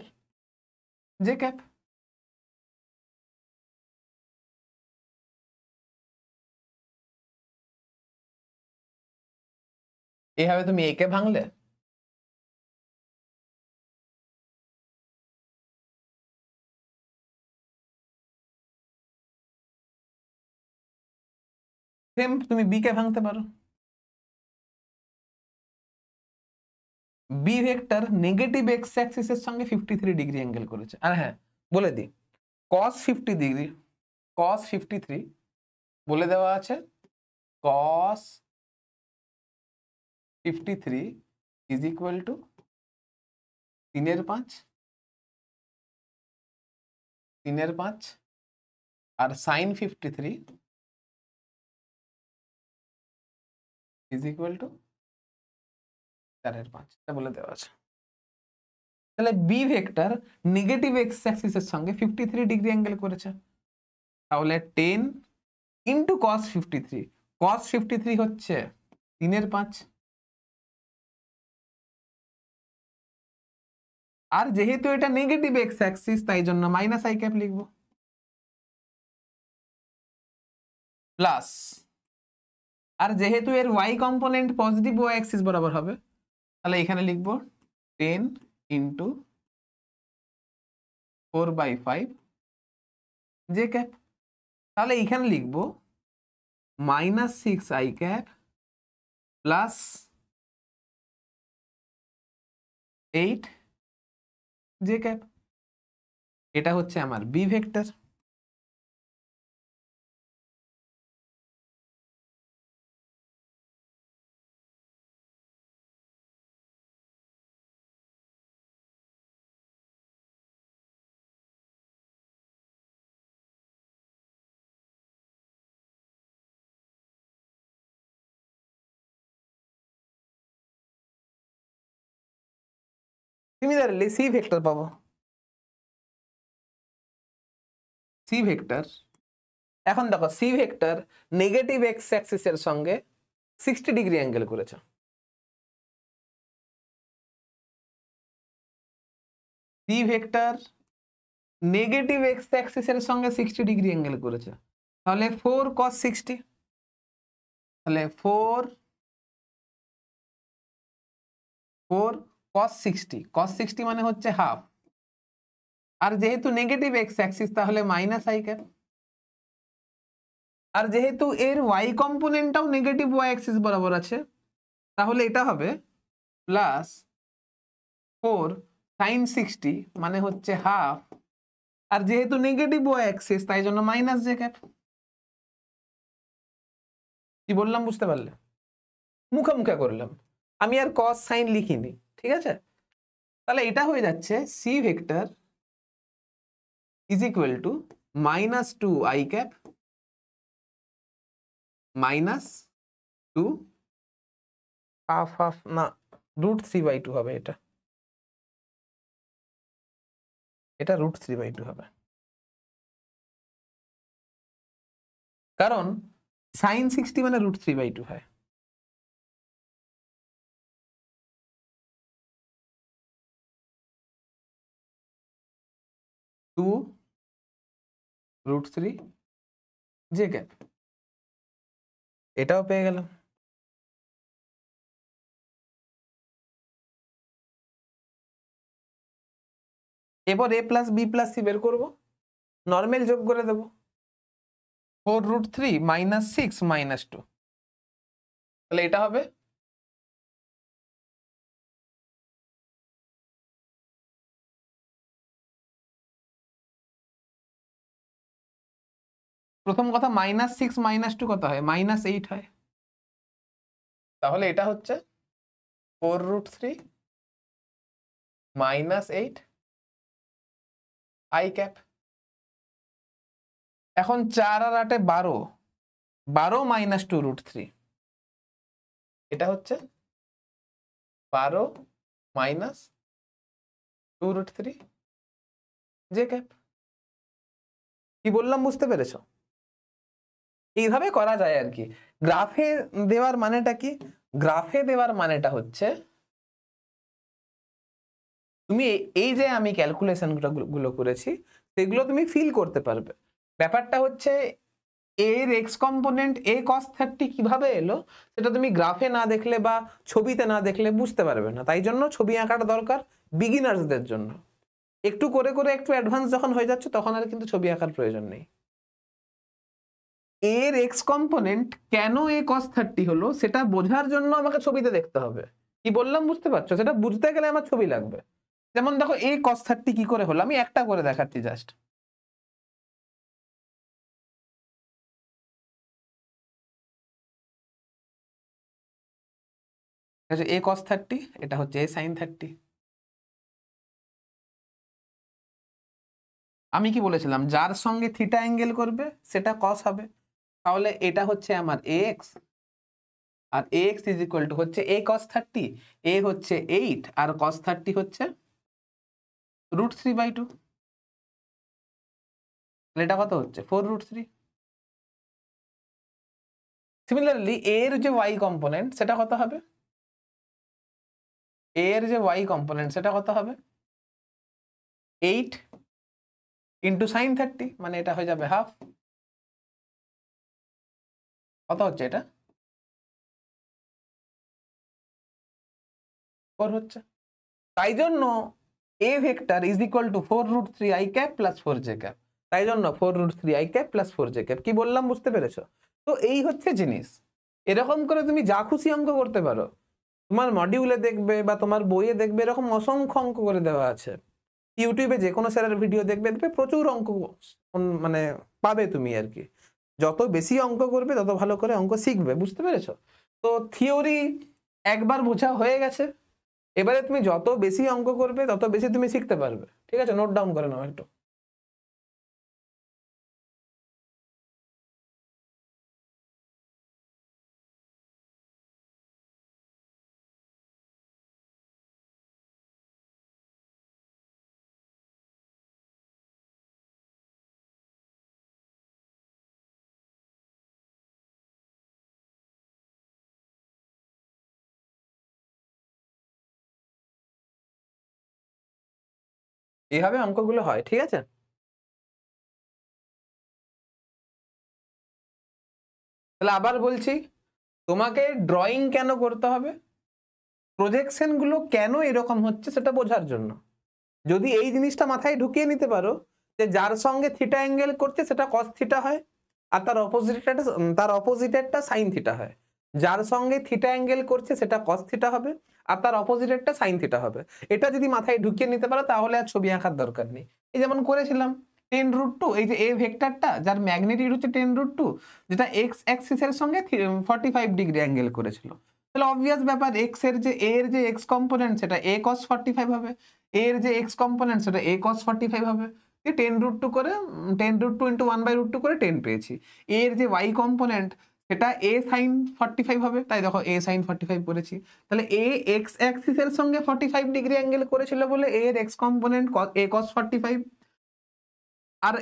J cap. এইভাবে তুমি একে ভাঙলে, সেম তুমি বি কে ভাঙতে পারো। বি ভেক্টর নেগেটিভ এক্স অ্যাক্সিসের সঙ্গে 53 ডিগ্রি অ্যাঙ্গেল করেছে। আর হ্যাঁ বলে দিই, cos 50 ডিগ্রি, cos 53 বলে দেওয়া আছে, cos 53 ইজ ইকুয়াল টু 3/5, 3/5, আর sin 53 ইজ ইকুয়াল টু 4/5, এটা বলে দেওয়া আছে। তাহলে বি ভেক্টর নেগেটিভ এক্স অ্যাক্সিসের সঙ্গে 53 ডিগ্রি অ্যাঙ্গেল করেছে, তাহলে 10 ইন্টু cos 53, cos 53 হচ্ছে 3/5, আর যেহেতু এটা নেগেটিভ এক্স অ্যাক্সিস তাই জন্য মাইনাস আই ক্যাপ লিখবো, প্লাস, আর যেহেতু এর y component positive y axis বরাবর হবে, তাহলে এখানে লিখবো 10 ইন্টু 4/5 জে ক্যাপ। তাহলে এখানে লিখবো -6i প্লাস 8j। এটা হচ্ছে আমার b vector. Similarly c vector পাবো। সি ভেক্টর, এখন দেখো সি ভেক্টর নেগেটিভ এক্স অ্যাক্সিসের সঙ্গে 60 ডিগ্রি অ্যাঙ্গেল করেছে। সি ভেক্টর নেগেটিভ এক্স অ্যাক্সিসের সঙ্গে 60 ডিগ্রি অ্যাঙ্গেল করেছে, তাহলে 4 cos 60, তাহলে 4 cos 60, cos 60 মানে হচ্ছে হাফ, আর যেহেতু নেগেটিভ এক্স অ্যাক্সিস তাহলে মাইনাস আই ক্যাপ, আর যেহেতু এর ওয়াই কম্পোনেন্টটাও নেগেটিভ ওয়াই অ্যাক্সিস বরাবর আছে তাহলে এটা হবে প্লাস 4 sin 60 মানে হচ্ছে হাফ, আর যেহেতু নেগেটিভ ওয়াই অ্যাক্সিস তাই জন্য মাইনাস জে ক্যাপ। কি বললাম বুঝতে পারলে? মুখে মুখে করলাম, আমি আর কস সাইন লিখিনি, ঠিক আছে? তাহলে এটা হয়ে যাচ্ছে c vector is equal to -2i cap -2 half half না √3/2 হবে, এটা √3/2 হবে, কারণ sin 60 মানে √3/2 হয়। টু √3 জে ক্যাপ, এটাও পেয়ে গেলাম। এবার a plus B plus c বের করবো, নর্মাল যোগ করে দেবো, 4√3 -6 -2, তাহলে এটা হবে প্রথম কথা -6 -2 কত হয়? -8 হয়, তাহলে এটা হচ্ছে 4√3 -8 i ক্যাপ। এখন 4 আর 8 12, 12 - 2√3, এটা হচ্ছে 12 - 2√3 জে ক্যাপ। কি বললাম বুঝতে পেরেছো? এইভাবে করা যায় আর কি। গ্রাফে দেওয়ার মানেটা কি? গ্রাফে দেওয়ার মানেটা হচ্ছে তুমি এই যে আমি ক্যালকুলেশন গুলো করেছি সেগুলো তুমি ফিল করতে পারবে। ব্যাপারটা হচ্ছে এর এক্স কম্পোনেন্ট a cos 30 কিভাবে এলো সেটা তুমি গ্রাফে না দেখলে বা ছবিতে না দেখলে বুঝতে পারবে না, তাই জন্য ছবি আঁকাটা দরকার বিগিনার্সদের জন্য। একটু করে করে একটু অ্যাডভান্স যখন হয়ে যাচ্ছে তখন আর কিন্তু ছবি আঁকার প্রয়োজন নেই। এর এক্স কম্পোনেন্ট কেন a cos 30 হলো সেটা বোঝার জন্য আমাকে ছবিতে দেখতে হবে। কি বললাম বুঝতে পারছো? সেটা বুঝতে গেলে আমার ছবি লাগবে। যেমন দেখো a cos 30 কি করে হলো, আমি একটা করে দেখাচ্ছি জাস্ট। a cos 30, এটা হচ্ছে a sin 30। আমি কি বলেছিলাম? যার সঙ্গে থিটা অ্যাঙ্গেল করবে সেটা cos হবে, তাহলে এটা হচ্ছে আমার ax, আর ax ইজ ইকুয়াল টু হচ্ছে a cos 30, a হচ্ছে 8 আর cos 30 হচ্ছে √3/2, এটা কত হচ্ছে 4√3। সিমিলারলি এর যে y কম্পোনেন্ট সেটা কত হবে? এর যে y কম্পোনেন্ট সেটা কত হবে? 8 ইন্টু sin 30, মানে এটা হয়ে যাবে হাফ। কত হচ্ছে এটা? 4 হচ্ছে। তাই জন্য a vector is equal two 4√3i cap plus 4j cap. তাই জন্য 4√3i cap plus 4j cap. কি বললাম বুঝতে পেরেছো? তো এই হচ্ছে জিনিস। এরকম করে তুমি যা খুশি অঙ্ক করতে পারো। তোমার মডিউলে দেখবে বা তোমার বইয়ে দেখবে এরকম অসংখ্য অঙ্ক করে দেওয়া আছে। ইউটিউবে যে কোনো স্যারের ভিডিও দেখবে প্রচুর অঙ্ক মানে পাবে তুমি আর কি। যত বেশি অঙ্ক করবে তত ভালো করে অঙ্ক শিখবে, বুঝতে পেরেছো? তো থিওরি একবার বোঝা হয়ে গেছে, এবারে তুমি যত বেশি অঙ্ক করবে তত বেশি তুমি শিখতে পারবে। ঠিক আছে, নোট ডাউন করে নাও একটু। এইভাবে অঙ্কগুলো হয়, ঠিক আছে? তাহলে আবার বলছি, তোমাকে ড্রয়িং কেন করতে হবে? প্রজেকশন গুলো কেন এরকম হচ্ছে সেটা বোঝার জন্য। যদি এই জিনিসটা মাথায় ঢুকিয়ে নিতে পারো যে যার সঙ্গে থিটা অ্যাঙ্গেল করছে সেটা কস থিটা হয়, আর তার অপোজিটেরটা সাইন থিটা হয়। যার সঙ্গে থিটা অ্যাঙ্গেল করছে সেটা কস থিটা হবে, আর তার অপোজিটেরটা সাইন থিটা হবে। এটা যদি মাথায় ঢুকিয়ে নিতে পারো তাহলে আর ছবি আঁকার দরকার নেই। এই যেমন করেছিলাম 10√2, এই যে এ ভেক্টরটা যার ম্যাগনিটিউড হচ্ছে 10√2, যেটা এক্স অ্যাক্সিসের সঙ্গে 45 ডিগ্রি অ্যাঙ্গেল করেছিল। তাহলে অবভিয়াস ব্যাপার, এক্স এর যে এক্স কম্পোনেন্ট সেটা এ কস 45 হবে, এর যে এক্স কম্পোনেন্ট সেটা এ কস 45 হবে। 10√2 করে 10√2 ইন্টু 1/√2 করে 10 পেয়েছি। এর যে ওয়াই কম্পোনেন্ট সেটা এ সাইন 45 হবে, তাই দেখো এ সাইন 45 করেছি। তাহলে এ এক্স অ্যাক্সিসের সঙ্গে 45 ডিগ্রি অ্যাঙ্গেল করেছিল বলে এর এক্স কম্পোনেন্ট এ কস 45, আর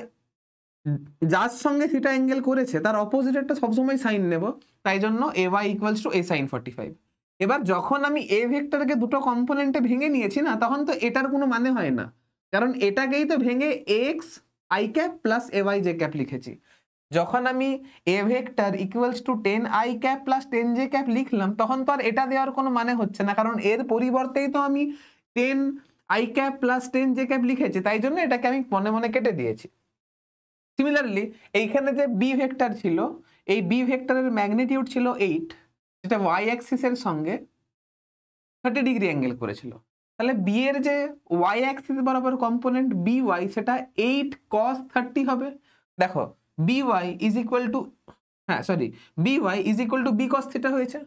যার সঙ্গে থিটা অ্যাঙ্গেল করেছে তার অপোজিটেরটা সবসময় সাইন নেব, তাই জন্য A Y equals to A sine 45। এবার যখন আমি এ ভেক্টরকে দুটো কম্পোনেন্টে ভেঙে নিয়েছি না, তখন তো এটার কোনো মানে হয় না, কারণ এটাকেই তো ভেঙে x I cap plus A Y J cap লিখেছি। যখন আমি এ vector equals to 10i cap plus 10j cap লিখলাম, তখন তো আর এটা দেওয়ার কোনো মানে হচ্ছে না, কারণ এর পরিবর্তেই তো আমি 10i cap plus 10j cap লিখেছি, তাই জন্য এটাকে আমি মনে মনে কেটে দিয়েছি। সিমিলারলি এইখানে যে বি ভেক্টর ছিল, এই বি ভেক্টরের ম্যাগনিটিউড ছিল 8, যেটা ওয়াই অ্যাক্সিসের সঙ্গে 30 ডিগ্রি অ্যাঙ্গেল করেছিল। তাহলে বি এর যে ওয়াই অ্যাক্সিস বরাবর কম্পোনেন্ট বি ওয়াই সেটা 8 cos 30 হবে। দেখো B Y is equal to, হ্যাঁ sorry, B Y is equal to B cos theta হয়েছে।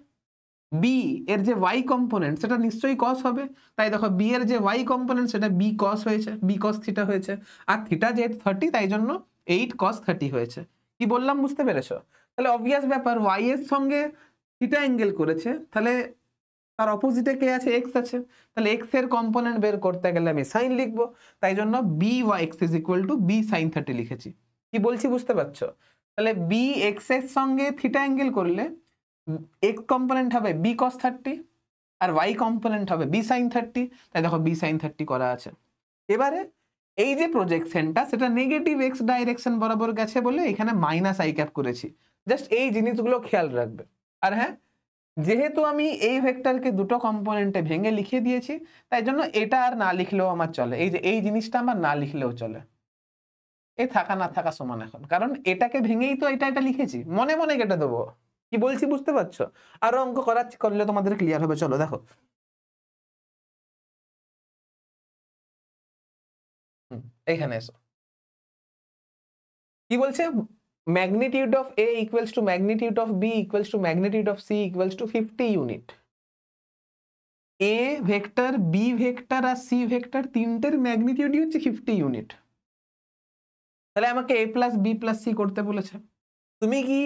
বি এর যে ওয়াই কম্পোনেন্ট সেটা নিশ্চয়ই কস হবে, তাই দেখো বি এর যে ওয়াই কম্পোনেন্ট সেটা বি কস হয়েছে, বি কস থিটা হয়েছে, আর থিটা যেহেতু 30 তাই জন্য 8 cos 30 হয়েছে। কি বললাম বুঝতে পেরেছো? তাহলে অবভিয়াস ব্যাপার, ওয়াই এর সঙ্গে থিটা অ্যাঙ্গেল করেছে, তাহলে তার অপোজিটে কে আছে? এক্স আছে। তাহলে এক্স এর কম্পোনেন্ট বের করতে গেলে আমি সাইন লিখবো, তাই জন্য b y x is equal to b sine 30 লিখেছি। কি বলছি বুঝতে পারছো? তাহলে বি এক্স এর সঙ্গে থিটা অ্যাঙ্গেল করলে এক্স কম্পোনেন্ট হবে বি কস 30 আর ওয়াই কম্পোনেন্ট হবে বি সাইন 30, তাই দেখো বি সাইন 30 করা আছে। এবারে এই যে প্রজেকশনটা সেটা নেগেটিভ এক্স ডাইরেকশন বরাবর গেছে বলে এখানে মাইনাস আই ক্যাপ করেছি। জাস্ট এই জিনিসগুলো খেয়াল রাখবে। আর হ্যাঁ, যেহেতু আমি এই ভেক্টরকে দুটো কম্পোনেন্টে ভেঙে লিখে দিয়েছি, তাই জন্য এটা আর না লিখলেও আমার চলে, এই যে এই জিনিসটা আমার না লিখলেও চলে, এই থাকা না থাকা সমান এখন, কারণ এটাকে ভেঙেই তো এটা লিখেছি, মনে মনে কেটে দেবো। কি বলছি বুঝতে পারছো? আরো অঙ্ক করাচ্ছি, করলে তোমাদের ক্লিয়ার হবে। চলো দেখো, এখানে এসো। কি বলছে? Magnitude of A equals to magnitude of B equals to magnitude of C equals to 50 unit. A vector, B vector আর সি ভেক্টর তিনটের ম্যাগনিটিউডই হচ্ছে 50 ইউনিট। তাহলে আমাকে A plus B plus C করতে বলেছে। তুমি কি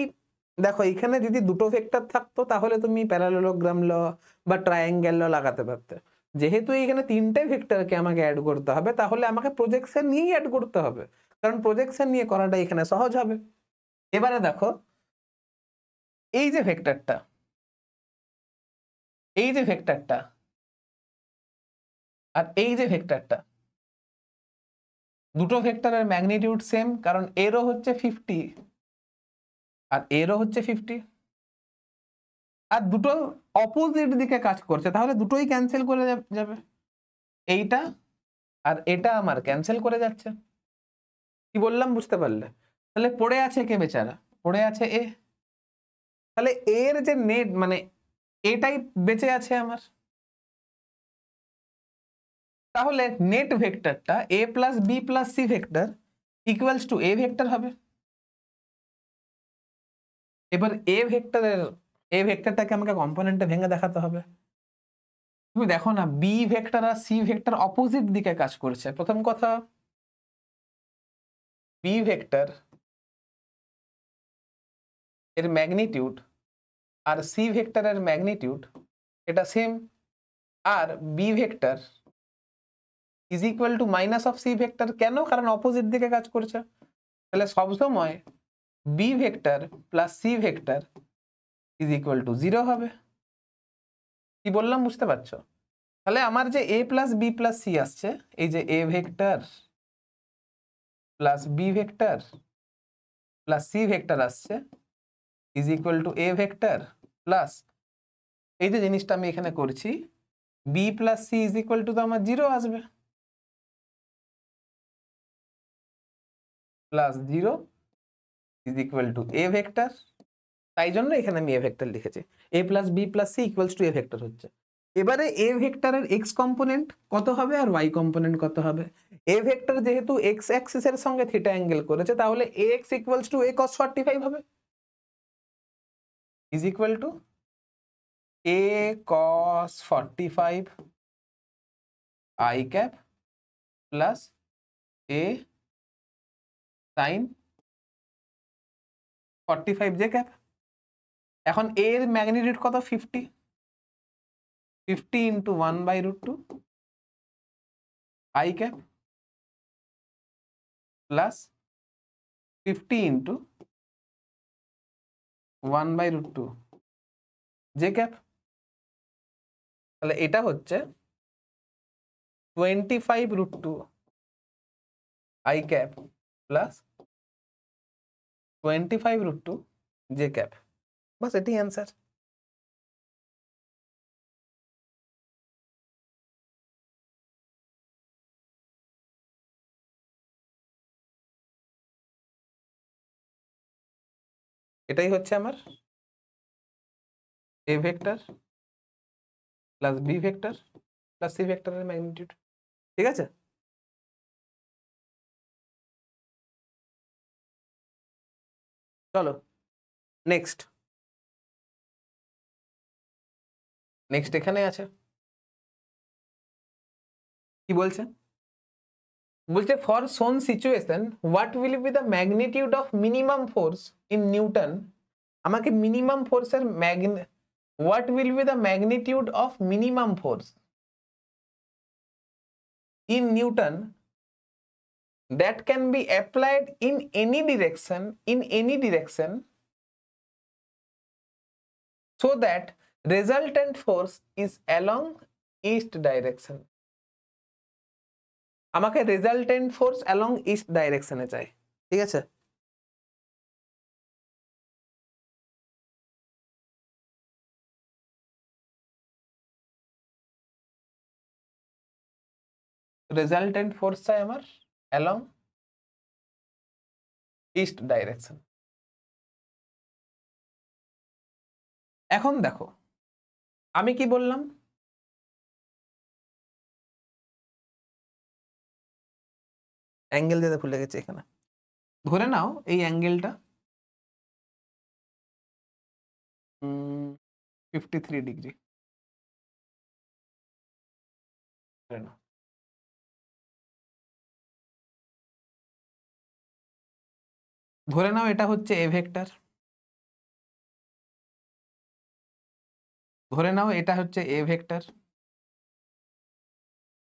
দেখো, এখানে যদি দুটো ভেক্টর থাকতো তাহলে তুমি প্যারালেলোগ্রাম ল বা ট্রায়াঙ্গেল ল লাগাতে পারতে। যেহেতু এখানে তিনটে ভেক্টরকে আমাকে অ্যাড করতে হবে, তাহলে আমাকে প্রজেকশন নিয়েই অ্যাড করতে হবে, কারণ প্রজেকশন নিয়ে করাটা এখানে সহজ হবে। এবারে দেখো, এই যে ভেক্টরটা, এই যে ভেক্টরটা আর এই যে ভেক্টরটা, দুটো ভেক্টরের ম্যাগনিটিউড সেম, কারণ এরও হচ্ছে 50 আর এরও হচ্ছে 50, আর দুটো অপোজিট দিকে কাজ করছে, তাহলে দুটোই ক্যান্সেল করে যাবে। এইটা আর এটা আমার ক্যান্সেল করে যাচ্ছে। কি বললাম বুঝতে পারলে? তাহলে পড়ে আছে কে বেচারা? পড়ে আছে এ। তাহলে এর যে নেট মানে এটাই বেঁচে আছে আমার। তাহলে নেট ভেক্টরটা a plus B plus C vector equals to A vector হবে। এবার এ ভেক্টরটাকে আমাকে কম্পোনেন্টে ভেঙে দেখাতে হবে। তুমি দেখো না বি ভেক্টর আর সি ভেক্টর অপোজিট দিকে কাজ করছে। প্রথম কথা, বি ভেক্টর এর ম্যাগনিটিউড আর সি ভেক্টরের ম্যাগনিটিউড এটা সেম, আর B vector is equal to minus of C vector. কেন? কারণ অপোজিট দিকে কাজ করছে। তাহলে সবসময় B vector plus C vector is equal to 0 হবে। কি বললাম বুঝতে পারছো? তাহলে আমার যে A plus B plus C আসছে, এই যে এ vector plus B vector plus C vector আসছে is equal to A vector plus এই যে জিনিসটা আমি এখানে করছি B plus C is equal to তো আমার 0 আসবে, plus 0 is equal to A vector. তাই জন্য এখানে আমি এ ভেক্টর লিখেছি। A plus B plus C equals to A vector হচ্ছে। এবারে এ ভেক্টরের এক্স কম্পোনেন্ট কত হবে আর ওয়াই কম্পোনেন্ট কত হবে? এ ভেক্টর যেহেতু এক্স অ্যাক্সিসের সঙ্গে থিটা অ্যাঙ্গেল করেছে, তাহলে A X equals to A cos 45 হবে, is equal to A cos 45 I cap plus A sin 45 J cap. এখন এর ম্যাগনিটিউড কত? 50 into 1/√2 I cap plus 50 into 1/√2 J cap. তাহলে এটা হচ্ছে 25√2 I cap plus 25√2 J cap. বাস এটি অ্যান্সার। এটাই হচ্ছে আমার A vector plus B vector plus C ভেক্টরের ম্যাগনিটিউড। ঠিক আছে? চলো নেক্সট এখানে আছে কি বলছে? বলছে for some situation what will be the magnitude of minimum force in newton. আমাকে মিনিমাম ফোর্সের what will be the magnitude of minimum force in Newton that can be applied in any direction so that resultant force is along east direction. আমাকে resultant force along east direction এ চাই। ঠিক আছে? resultant force চাই আমার along east direction। এখন দেখো আমি কি বললাম, অ্যাঙ্গেল দিতে ভুলে গেছি এখানে। ধরে নাও এই অ্যাঙ্গেলটা 53 ডিগ্রি। ধরে নাও এটা হচ্ছে এ ভেক্টর। ধরে নাও এটা হচ্ছে এ ভেক্টর,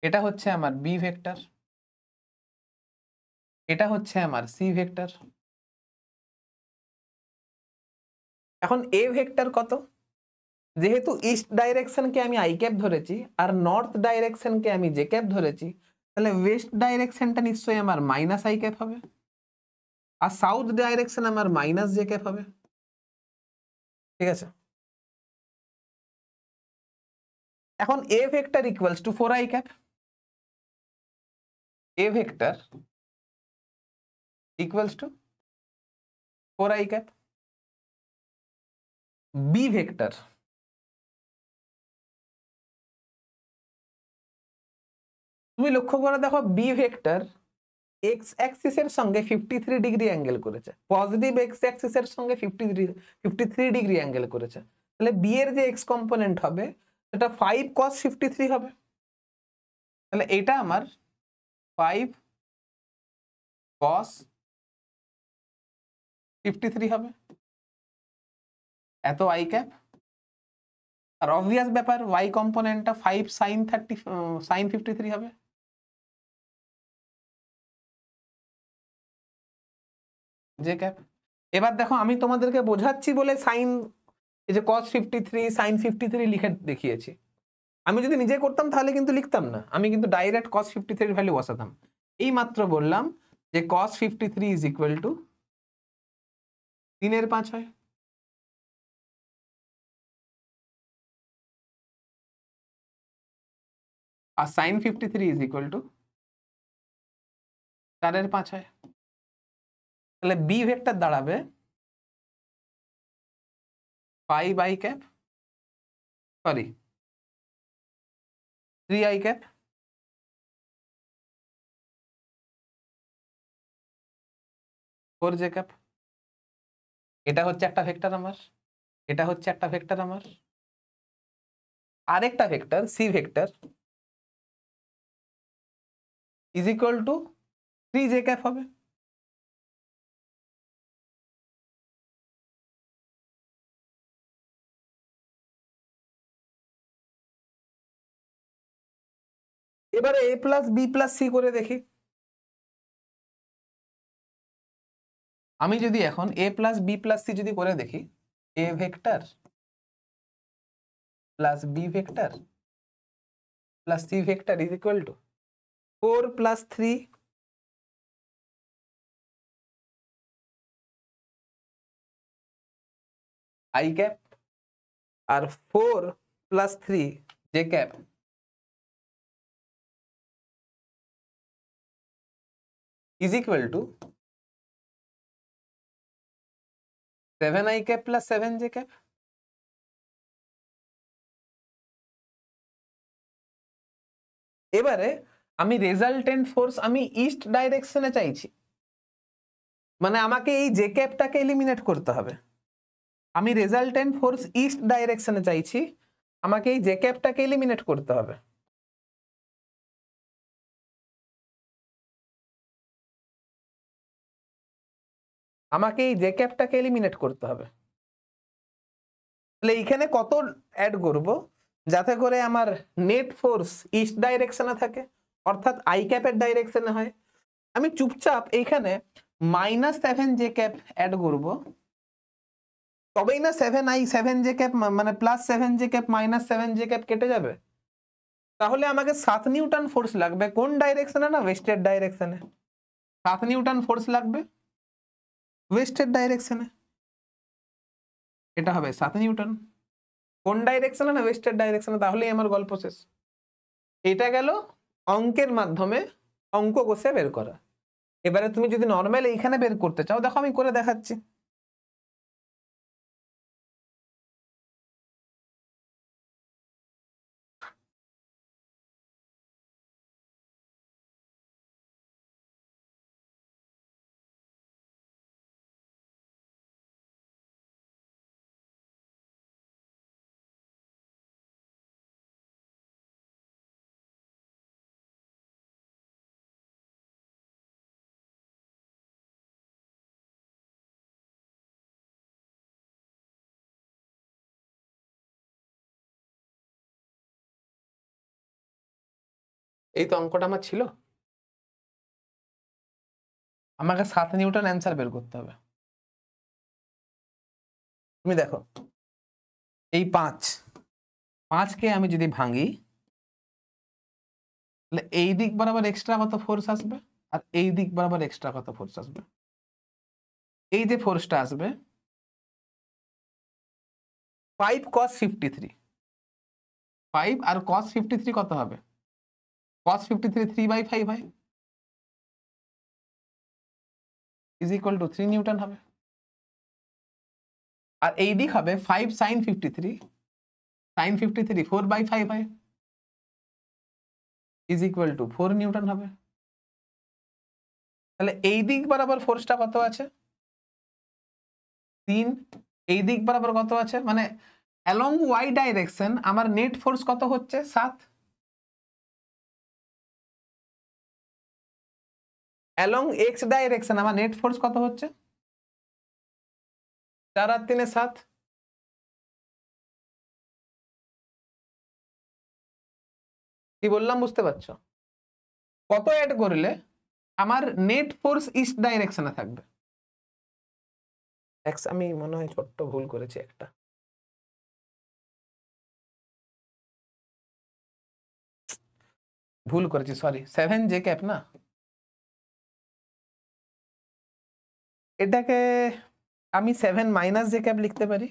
এটা হচ্ছে আমার বি ভেক্টর, এটা হচ্ছে আমার সি ভেক্টর। এখন এ ভেক্টর কত? যেহেতু ইস্ট ডাইরেকশনকে আমি আই ক্যাপ ধরেছি আর নর্থ ডাইরেকশনকে আমি জে ক্যাপ ধরেছি, তাহলে ওয়েস্ট ডাইরেকশনটা নিশ্চয়ই আমার মাইনাস আই ক্যাপ হবে আর সাউথ ডাইরেকশন আমার মাইনাস জে ক্যাপ হবে। ঠিক আছে? এখন A vector equals to 4 i cap. A vector equals to 4i cap. B vector, তুমি লক্ষ্য করে দেখো বি ভেক্টর এক্স অ্যাক্সিসের সঙ্গে 53 ডিগ্রি অ্যাঙ্গেল করেছে, পজিটিভ এক্স অ্যাক্সিসের সঙ্গে 53 ডিগ্রি অ্যাঙ্গেল করেছে। তাহলে বি এর যে এক্স কম্পোনেন্ট হবে সেটা 5 cos 53 হবে। তাহলে এটা আমার 5 cos 53 হবে, এত আই ক্যাপ। আর অবভিয়াস ব্যাপার ওয়াই কম্পোনেন্টটা 5 sin 53 হবে। J cap. এবার দেখো আমি তোমাদেরকে বোঝাচ্ছি বলে সাইন, এই যে cos 53 sin 53 লিখে দেখিয়েছি। আমি যদি নিজে করতাম তাহলে কিন্তু লিখতাম না, আমি কিন্তু ডাইরেক্ট cos 53 ভ্যালু বসাতাম। এই মাত্র বললাম যে cos 53 ইজ ইকুয়াল টু 3/5 হয়। আর sin 53 ইজ ইকুয়াল টু 4/5 হয়। তাহলে বি ভেক্টর দাঁড়াবে 5i cap, sorry 3i cap, 4j cap. এটা হচ্ছে একটা ভেক্টর আমার, এটা হচ্ছে একটা ভেক্টর আমার, আরেকটা vector C vector is equal to 3j cap হবে। এবারে a plus B plus C করে দেখি। আমি যদি এখন a plus B plus C যদি করে দেখি, a vector plus B vector plus C vector is equal to 4 plus 3 i cap আর 4 plus 3 j cap is equal to 7i cap plus 7j cap. এবারে আমি রেজাল্টেন্ট ফোর্স আমি ইস্ট ডাইরেকশনে চাইছি, মানে আমাকে এই জে ক্যাপটাকে এলিমিনেট করতে হবে। আমি রেজাল্টেন্ট ফোর্স ইস্ট ডাইরেকশনে চাইছি, আমাকে এই জে ক্যাপটাকে এলিমিনেট করতে হবে। আমাকে এই জে ক্যাপটাকে এলিমিনেট করতে হবে। তাহলে এইখানে কত অ্যাড করব যাতে করে আমার নেট ফোর্স ইস্ট ডাইরেকশনে থাকে, অর্থাৎ আই ক্যাপের ডাইরেকশনে হয়। আমি চুপচাপ এইখানে -7j ক্যাপ অ্যাড করব, তবেই না 7j ক্যাপ মানে +7j ক্যাপ -7j ক্যাপ কেটে যাবে। তাহলে আমাকে 7 নিউটন ফোর্স লাগবে কোন ডাইরেকশনে, না ওয়েস্টের ডাইরেকশনে। 7 নিউটন ফোর্স লাগবে ওয়েস্টের ডাইরেকশনে, এটা হবে 7 নিউটন। কোন ডাইরেকশনে, না ওয়েস্টের ডাইরেকশনে, তাহলেই আমার গল্প শেষ। এটা গেল অঙ্কের মাধ্যমে অঙ্ক কষে বের করা। এবারে তুমি যদি নর্মাল এইখানে বের করতে চাও, দেখো আমি করে দেখাচ্ছি। এই তো অঙ্কটা আমার ছিল, আমাকে 7 নিউটন অ্যান্সার বের করতে হবে। তুমি দেখো এই 5কে আমি যদি ভাঙি, তাহলে এই দিক বরাবর এক্সট্রা কত ফোর্স আসবে, আর এই দিক বরাবর এক্সট্রা কত ফোর্স আসবে। এই যে ফোর্সটা আসবে 5 cos 53, 5 আর cos 53 কত হবে, cos 53 3/5 হয়। ইজ ইকুয়াল টু 3 নিউটন হবে। আর এই দিক হবে 5 sin 53, sin 53 4/5 হয়, ইজ ইকুয়াল টু 4 নিউটন হবে। তাহলে এই দিক বরাবর ফোর্সটা কত আছে? 3। এই দিক বরাবর কত আছে? মানে অ্যালং ওয়াই ডাইরেকশন আমার নেট ফোর্স কত হচ্ছে? 7। অ্যালং এক্স ডাইরেকশন আমার নেট ফোর্স কত হচ্ছে? 4 আর 3 7। কি বললাম বুঝতে পারছো? কত অ্যাড করলে আমার নেট ফোর্স ইস্ট ডাইরেকশনে থাকবে? আমি মনে হয় ছোট্ট ভুল করেছি একটা। ভুল করেছি, সরি। 7 জে ক্যাপ না, এটাকে আমি 7 মাইনাস জে ক্যাপ লিখতে পারি।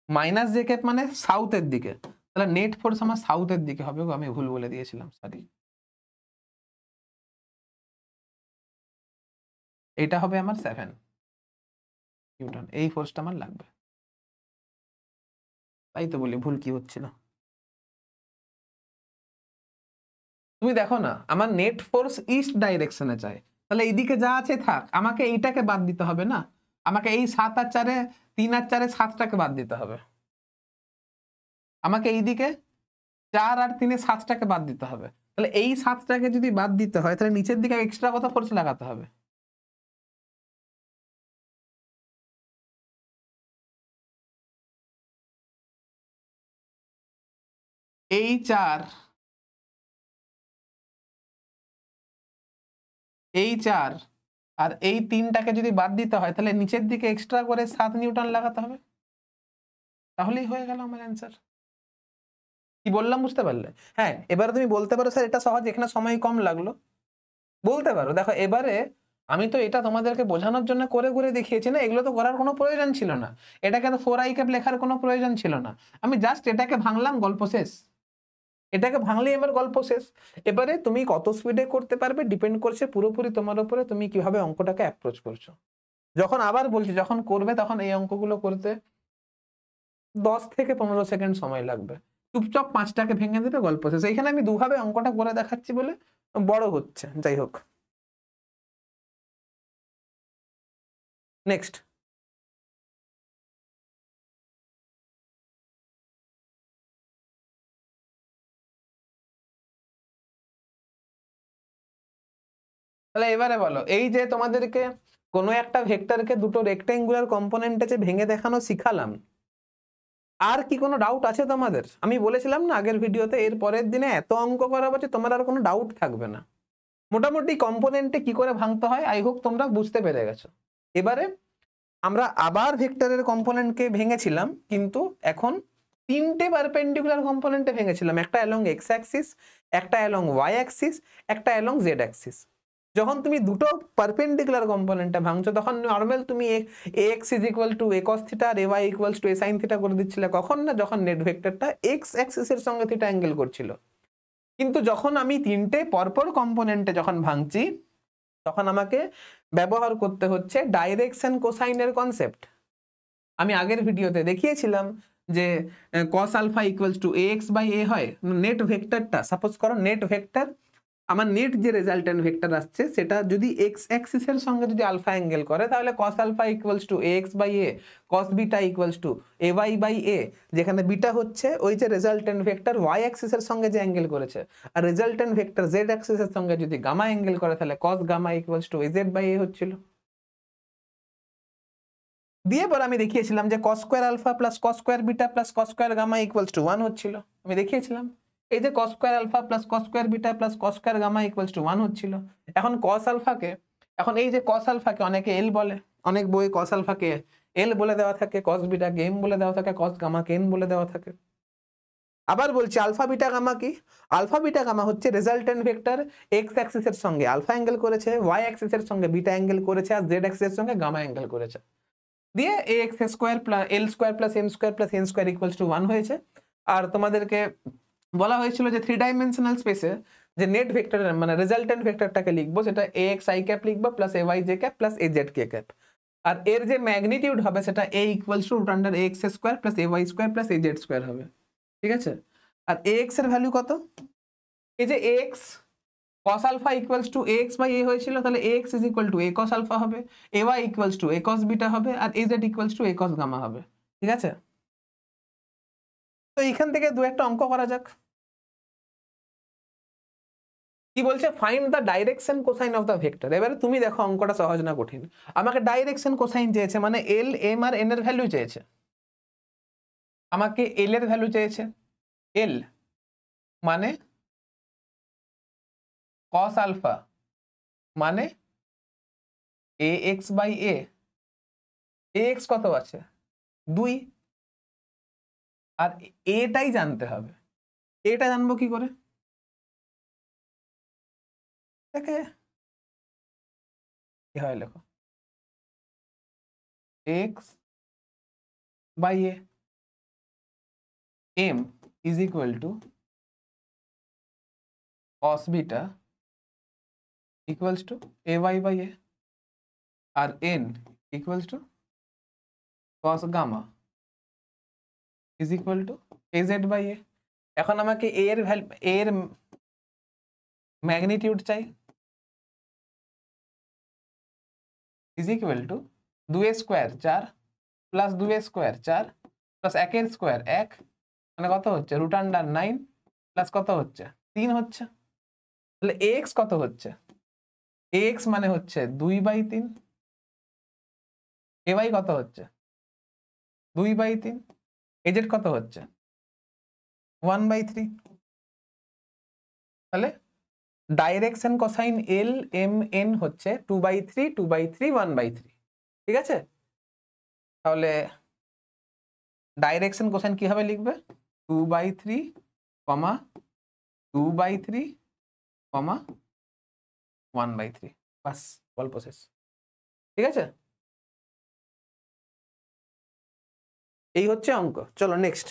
মাইনাস জে ক্যাপ মানে সাউথের দিকে, তাহলে নেট ফোর্স আমার সাউথের দিকে হবে। আমি ভুল বলে দিয়েছিলাম, সরি। এটা হবে আমার 7 নিউটন, এই ফোর্সটা আমার লাগবে। তাই তো বলি ভুল কি হচ্ছিল। তুমি দেখো না, আমার নেট ফোর্স ইস্ট ডাইরেকশনে চাই, তাহলে এইদিকে যা আছে থাক, আমাকে এইটাকে বাদ দিতে হবে না? আমাকে এই 7 আর 4-এ 3 আর 4-এ 7টাকে বাদ দিতে হবে। আমাকে এইদিকে 4 আর 3-এ 7টাকে বাদ দিতে হবে। তাহলে এই 7টাকে যদি বাদ দিতে হয়, তাহলে নিচের দিকে এক্সট্রা কত ফোর্স লাগাতে হবে? এই 4, এই 4 আর এই 3টাকে যদি বাদ দিতে হয়, তাহলে নিচের দিকে এক্সট্রা করে 7 নিউটন লাগাতে হবে। তাহলেই হয়ে গেল আমার অ্যান্সার। কি বললাম বুঝতে পারলে? হ্যাঁ, এবারে তুমি বলতে পারো স্যার এটা সহজ, এখানে সময় কম লাগলো। বলতে পারো। দেখো এবারে আমি তো এটা তোমাদেরকে বোঝানোর জন্য করে করে দেখিয়েছি না, এগুলো তো করার কোনো প্রয়োজন ছিল না। এটাকে তো 4i ক্যাপ লেখার কোনো প্রয়োজন ছিল না। আমি জাস্ট এটাকে ভাঙলাম, গল্প শেষ। এটাকে ভাঙলেই এবার গল্প শেষ। এবারে তুমি কত স্পিডে করতে পারবে ডিপেন্ড করছে পুরোপুরি তোমার উপরে, তুমি কিভাবে অঙ্কটাকে অ্যাপ্রোচ করছো। যখন আবার বলছি, যখন করবে তখন এই অঙ্কগুলো করতে 10 থেকে 15 সেকেন্ড সময় লাগবে। চুপচাপ 5টাকে ভেঙে দেবে, গল্প শেষ। এইখানে আমি দুভাবে অঙ্কটা করে দেখাচ্ছি বলে বড় হচ্ছে, যাই হোক। নেক্সট, তাহলে এবারে বলো, এই যে তোমাদেরকে কোনো একটা ভেক্টরকে দুটো রেক্টেঙ্গুলার কম্পোনেন্টে যে ভেঙে দেখানো শিখালাম, আর কি কোনো ডাউট আছে তোমাদের? আমি বলেছিলাম না আগের ভিডিওতে, এর পরের দিনে এত অঙ্ক করা হচ্ছে তোমার আর কোনো ডাউট থাকবে না। মোটামুটি কম্পোনেন্টে কি করে ভাঙতে হয় আই হোপ তোমরা বুঝতে পেরে গেছো। এবারে আমরা আবার ভেক্টরের কম্পোনেন্টকে ভেঙেছিলাম, কিন্তু এখন 3টে পারপেন্ডিকুলার কম্পোনেন্টে ভেঙেছিলাম। একটা অ্যালং এক্স অ্যাক্সিস, একটা অ্যালং ওয়াই অ্যাক্সিস, একটা অ্যালং জেড অ্যাক্সিস। যখন তুমি দুটো পারপেন্ডিকুলার কম্পোনেন্টে ভাঙছো, তখন নরমাল তুমি x is equal to A cos theta আর A Y equals to A sine theta করে দিচ্ছিলে। কখন না, যখন নেট ভেক্টরটা এক্স অ্যাক্সিসের সঙ্গে থিটা অ্যাঙ্গেল করছিল। কিন্তু যখন আমি 3টে পরপর কম্পোনেন্টে যখন ভাঙছি, তখন আমাকে ব্যবহার করতে হচ্ছে ডাইরেকশন কোসাইনের কনসেপ্ট। আমি আগের ভিডিওতে দেখিয়েছিলাম যে cos alpha equals to ax by a হয়। নেট ভেক্টরটা, সাপোজ করো নেট ভেক্টর, আমার নেট যে রেজাল্টেন্ট ভেক্টর আসছে সেটা যদি এক্স অ্যাক্সিসের সঙ্গে যদি আলফা অ্যাঙ্গেল করে, তাহলে cos alpha equals to ax by a, cos beta equals to ay by a, যেখানে বিটা হচ্ছে ওই যে রেজাল্টেন্ট ভেক্টর y অ্যাক্সিসের সঙ্গে যে অ্যাঙ্গেল করেছে, আর রেজাল্টেন্ট ভেক্টর z অ্যাক্সিসের সঙ্গে যদি গামা অ্যাঙ্গেল করে, তাহলে cos gamma equals to az by a হচ্ছিল। দিয়ে পর আমি দেখিয়েছিলাম যে cos square alpha plus cos square beta plus cos square gamma equals to 1 হচ্ছিল। আমি দেখিয়েছিলাম এই যে cos square alpha plus cos square beta plus cos square gamma equals to 1 হচ্ছিল। এখন cos আলফাকে, এখন এই যে cos আলফাকে অনেকে l বলে, অনেক বই cos আলফাকে l বলে দেওয়া থাকে, cos বিটাকে m বলে দেওয়া থাকে, cos গামাকে n বলে দেওয়া থাকে। আবার বলছি, আলফা বিটা গামা কি? আলফা বিটা গামা হচ্ছে রেজাল্টেন্ট ভেক্টর এক্স অ্যাক্সিসের সঙ্গে আলফা অ্যাঙ্গেল করেছে, ওয়াই অ্যাক্সিসের সঙ্গে বিটা অ্যাঙ্গেল করেছে, আর জেড অ্যাক্সিসের সঙ্গে গামা অ্যাঙ্গেল করেছে। দিয়ে ax square plus l square plus m square plus n square equals to 1 হয়েছে। আর তোমাদেরকে বলা হয়েছিল যে 3 ডাইমেনশনাল স্পেসে যে নেট ভেক্টর মানে রেজাল্টেন্ট ভেক্টরটাকে লিখবো সেটা ax i ক্যাপ লিখবো plus ay j cap plus az k cap, আর এর যে ম্যাগনিটিউড হবে সেটা a equals to root under ax square plus ay square plus az square হবে, ঠিক আছে। আর ax এর ভ্যালু কত, এই যে ax cos alpha equals to ax by a হয়েছিল, তাহলে ax is equal to a cos alpha হবে, ay equals to a cos beta হবে, আর az equals to a cos gamma হবে, ঠিক আছে। তো এখান থেকে দু একটা অঙ্ক করা যাক। কি বলছে, find the direction cosine of the vector. এবারে তুমি দেখো অঙ্কটা সহজ না কঠিন। আমাকে ডাইরেকশন কোসাইন চেয়েছে, মানে এল এম আর এন এর ভ্যালু চেয়েছে। আমাকে এল এর ভ্যালু চেয়েছে, এল মানে cos আলফা মানে ax বাই a, ax কত আছে 2, আর এটাই জানতে হবে। এটা জানবো কি করে, দেখে কি হয় লেখো, x বাই a, m is equal to cos beta equals to ay by a, আর n equals to cos gamma is equal to az by a। এখন আমাকে a এর ভ্যালু, a এর ম্যাগনিটিউড চাই, is equal to 2a square 4 plus 2a square 4 plus 1 এর স্কয়ার 1, মানে কত হচ্ছে রুট আন্ডার 9 প্লাস কত হচ্ছে 3 হচ্ছে। তাহলে ax কত হচ্ছে, ax মানে হচ্ছে 2/3, ay কত হচ্ছে 2/3, az কত হচ্ছে 1/3। তাহলে direction cosine l m n হচ্ছে 2/3 2/3 1/3, ঠিক আছে। তাহলে ডাইরেকশন কোসাইন কিভাবে লিখবে, 2/3 2/3 1/3, বাস গল্প শেষ, ঠিক আছে। এই হচ্ছে অঙ্ক। চলো নেক্সট।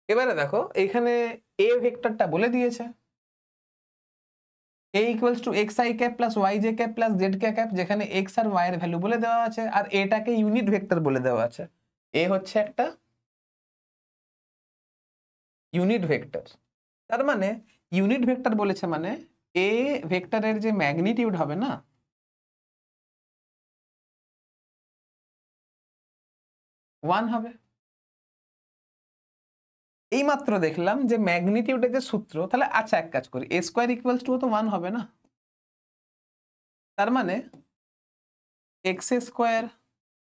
এবারে দেখো এখানে এ ভেক্টরটা বলে দিয়েছে, a equals to x I cap plus y J cap plus z k cap, যেখানে এক্স আর ওয়াই এর ভ্যালু বলে দেওয়া আছে, আর এটাকে ইউনিট ভেক্টর বলে দেওয়া আছে। এ হচ্ছে একটা ইউনিট ভেক্টর, তার মানে ইউনিট ভেক্টর বলেছে মানে এ ভেক্টরের যে ম্যাগনিটিউড হবে না, ওয়ান হবে। এই মাত্র দেখলাম যে ম্যাগনিটিউডের যে সূত্র, তাহলে আচ্ছা এক কাজ করি, এ স্কোয়ার ইকুয়ালস টু তো 1 হবে না, তার মানে x square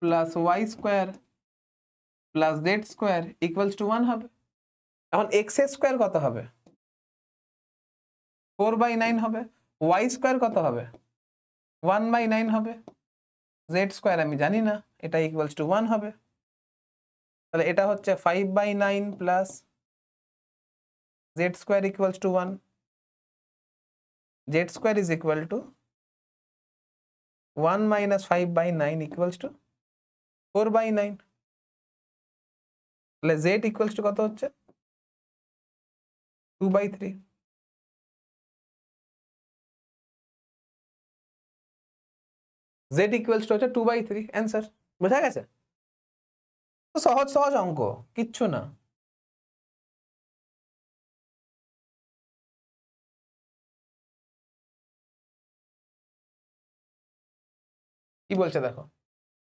plus y square plus z square equals to 1 হবে। এখন এক্স স্কোয়ার কত হবে 4/9 হবে, ওয়াই স্কোয়ার কত হবে 1/9 হবে, জেড স্কোয়ার আমি জানি না, এটা ইকুয়ালস টু 1 হবে। তাহলে এটা হচ্ছে 5/9 plus z square equals to 1, Z square is equal two 1 minus 5/9 equals to 4/9। তাহলে z equals to কত হচ্ছে 2/3। z equals to হচ্ছে 2/3, অ্যান্সার। বোঝা গেছে? তো সহজ সহজ অঙ্ক, কিচ্ছু না। কি বলছে দেখো,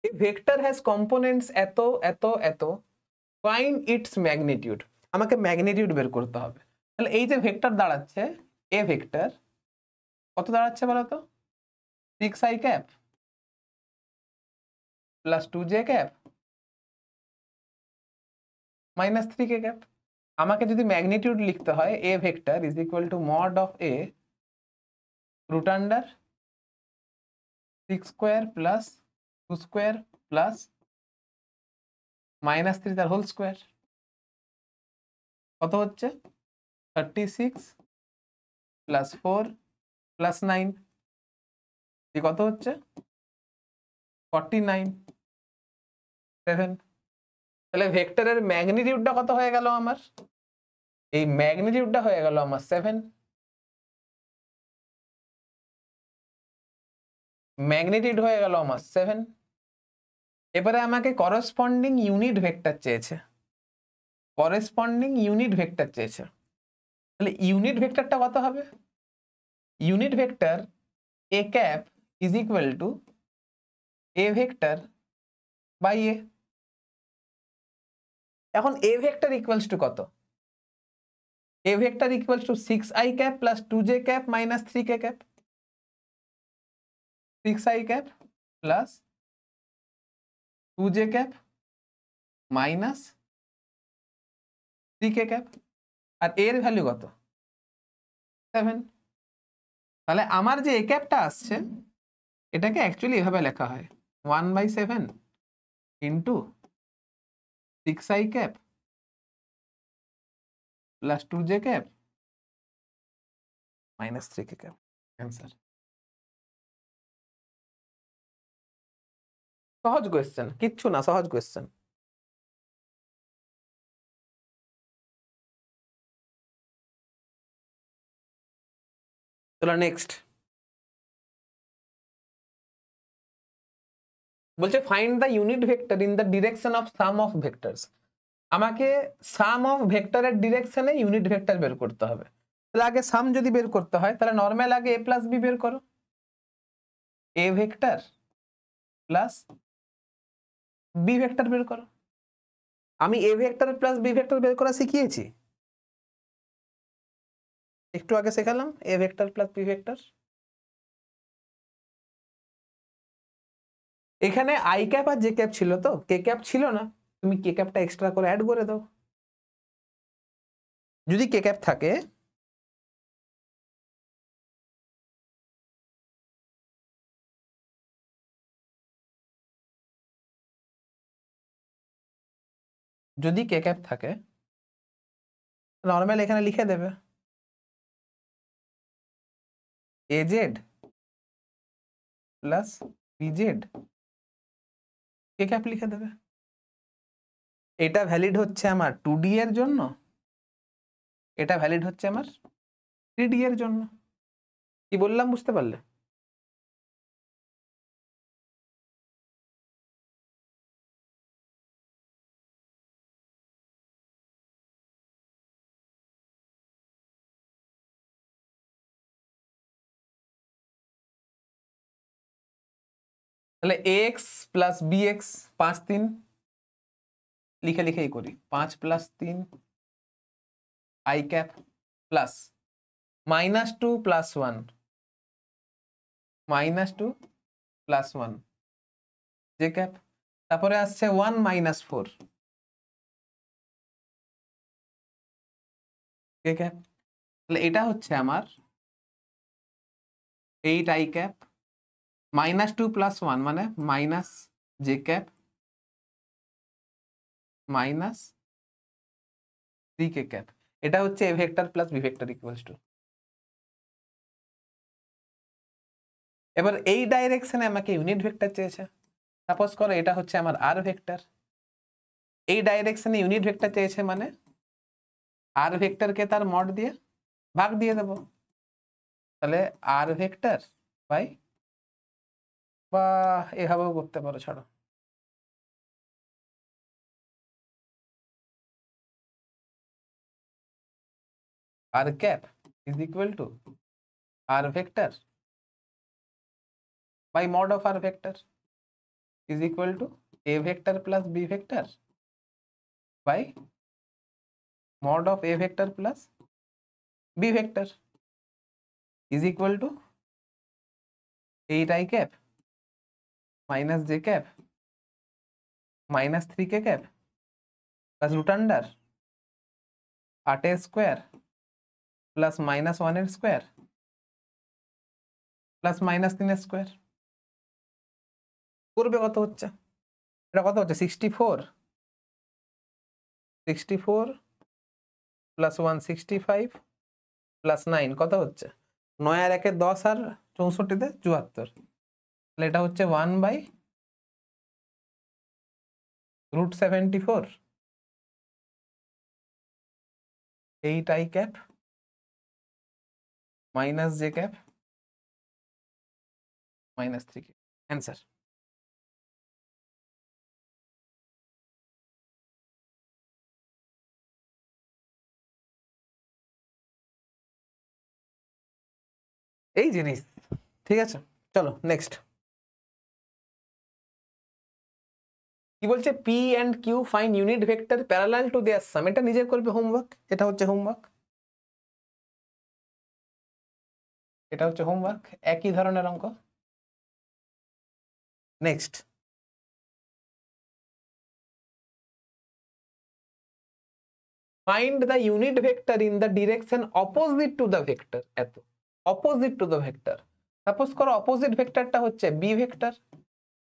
a vector has components এত এত এত, find its magnitude। আমাকে ম্যাগনিটিউড বের করতে হবে। তাহলে এই যে ভেক্টর দাঁড়াচ্ছে, a ভেক্টর কত দাঁড়াচ্ছে বলো তো, 6i cap plus 2j cap minus 3k cap. আমাকে যদি ম্যাগনিটিউড লিখতে হয়, a vector is equal to mod of a root under 6 square plus 2 square plus -3 তার হোল স্কোয়ার কত হচ্ছে 36 + 4 + 9 কত হচ্ছে 49 7। তাহলে ভেক্টরের ম্যাগনিটিউডটা কত হয়ে গেল আমার? এই ম্যাগনিটিউডটা হয়ে গেল আমার 7। ম্যাগনিটিউড হয়ে গেল আমার 7। এবারে আমাকে করসপন্ডিং ইউনিট ভেক্টর চেয়েছে, করসপন্ডিং ইউনিট ভেক্টর চেয়েছে। তাহলে ইউনিট ভেক্টরটা কত হবে? Unit vector a cap is equal to a vector by a। এখন a vector equals to কত? a vector equals to 6i cap plus 2j cap minus 3k cap। 6i cap plus 2j cap minus 3k cap। আর এর ভ্যালু কত? 7। তাহলে আমার যে a capটা আসছে এটাকে অ্যাকচুয়ালি এভাবে লেখা হয় 1/7 into 6i cap plus 2j cap minus 3k cap। Answer. সহজ কোয়েশ্চেন, কিচ্ছু না, সহজ কোয়েশ্চেন। চলো নেক্সট বলছে find the unit vector in the direction of some of vectors. আমাকে সাম অফ ভেক্টরের ডিরেকশনে ইউনিট ভেক্টর বের করতে হবে। তাহলে আগে সাম যদি বের করতে হয় তাহলে নরমাল আগে a প্লাস বি বের করো। a vector plus B vector বের করো। আমি a vector plus B vector বের করা শিখিয়েছি, একটু আগে শেখালাম a vector plus B vector. এখানে আই ক্যাপ আর জে ক্যাপ ছিল, তো কে ক্যাপ ছিল না, তুমি কে ক্যাপটা এক্সট্রা করে অ্যাড করে দাও। যদি কে ক্যাপ থাকে যদি কে ক্যাপ থাকে নরমাল এখানে লিখে দেবে এজেড প্লাস বিজেড, কে ক্যাপ লিখে দেবে। এটা ভ্যালিড হচ্ছে আমার 2D এর জন্য, এটা ভ্যালিড হচ্ছে আমার 3D এর জন্য। কি বললাম বুঝতে পারলে? তাহলে ax প্লাস bx 5 3 লিখে লিখেই করি 5 + 3 i cap plus -2 + 1 -2 + 1 j cap, তারপরে আসছে 1 - 4 k ক্যাপ। তাহলে এটা হচ্ছে আমার 8 i ক্যাপ -2 + 1 মানে -j ক্যাপ -3k ক্যাপ। এটা হচ্ছে a vector plus B vector equals to. এবার এই ডাইরেকশনে আমাকে ইউনিট ভেক্টর চেয়েছে। সাপোজ করো এটা হচ্ছে আমার আর ভেক্টর, এই ডাইরেকশনে ইউনিট ভেক্টর চেয়েছে মানে আর ভেক্টরকে তার মড দিয়ে ভাগ দিয়ে দেব। তাহলে আর ভেক্টর বাই, বা এভাবেও করতে পারো, ছাড়ো। R cap is equal to r vector by mod of r vector is equal to A vector plus B vector by mod of a vector plus b vector is equal to 8 i cap minus j cap minus 3k cap plus root under 8 square plus -1 square plus -3 square করবে কত হচ্ছে? এটা কত হচ্ছে 64 64 প্লাস 165 প্লাস 9 কত হচ্ছে? 9 আর 1 10 আর 64 তে 74, তাহলে এটা হচ্ছে 1/√74 8i cap minus j cap minus 3 cap. Answer. এই জিনিস, ঠিক আছে। চলো নেক্সট কি বলছে, p and q find unit vector parallel to their sum. এটা নিজে করবে হোমওয়ার্ক, এটা হচ্ছে হোমওয়ার্ক, এটা হচ্ছে হোমওয়ার্ক, একই ধরনের অঙ্ক। Next find the unit vector in the direction opposite to the vector। এত opposite to the vector, suppose করো অপোজিট ভেক্টরটা হচ্ছে বি ভেক্টর,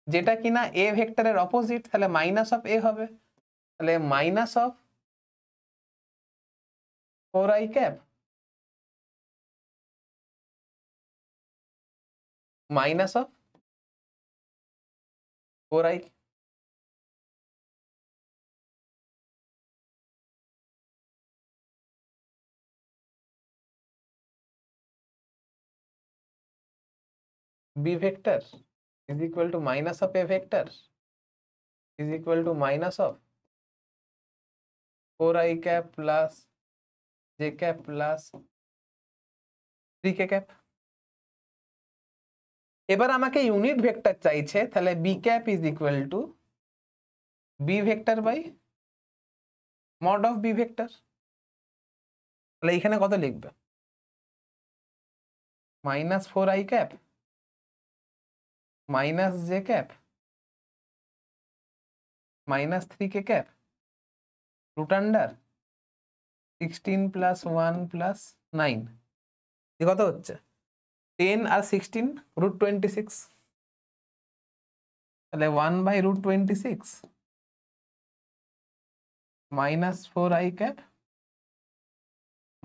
যেটা কিনা এ ভেক্টরের অপোজিট, তাহলে মাইনাস অফ এ হবে, তাহলে minus of 4i cap minus of 4i। b vector is equal to minus of a vector is equal to minus of 4i cap plus j cap plus 3k cap। এবার আমাকে ইউনিট ভেক্টর চাইছে, তাহলে b cap is equal to b vector by mod of b vector। তাহলে এখানে কত লিখবে? Minus 4i cap minus j cap minus 3k cap root under 16 plus 1 plus 9, কত হচ্ছে? 10 আর 16 √26, তাহলে 1/√26 minus 4i cap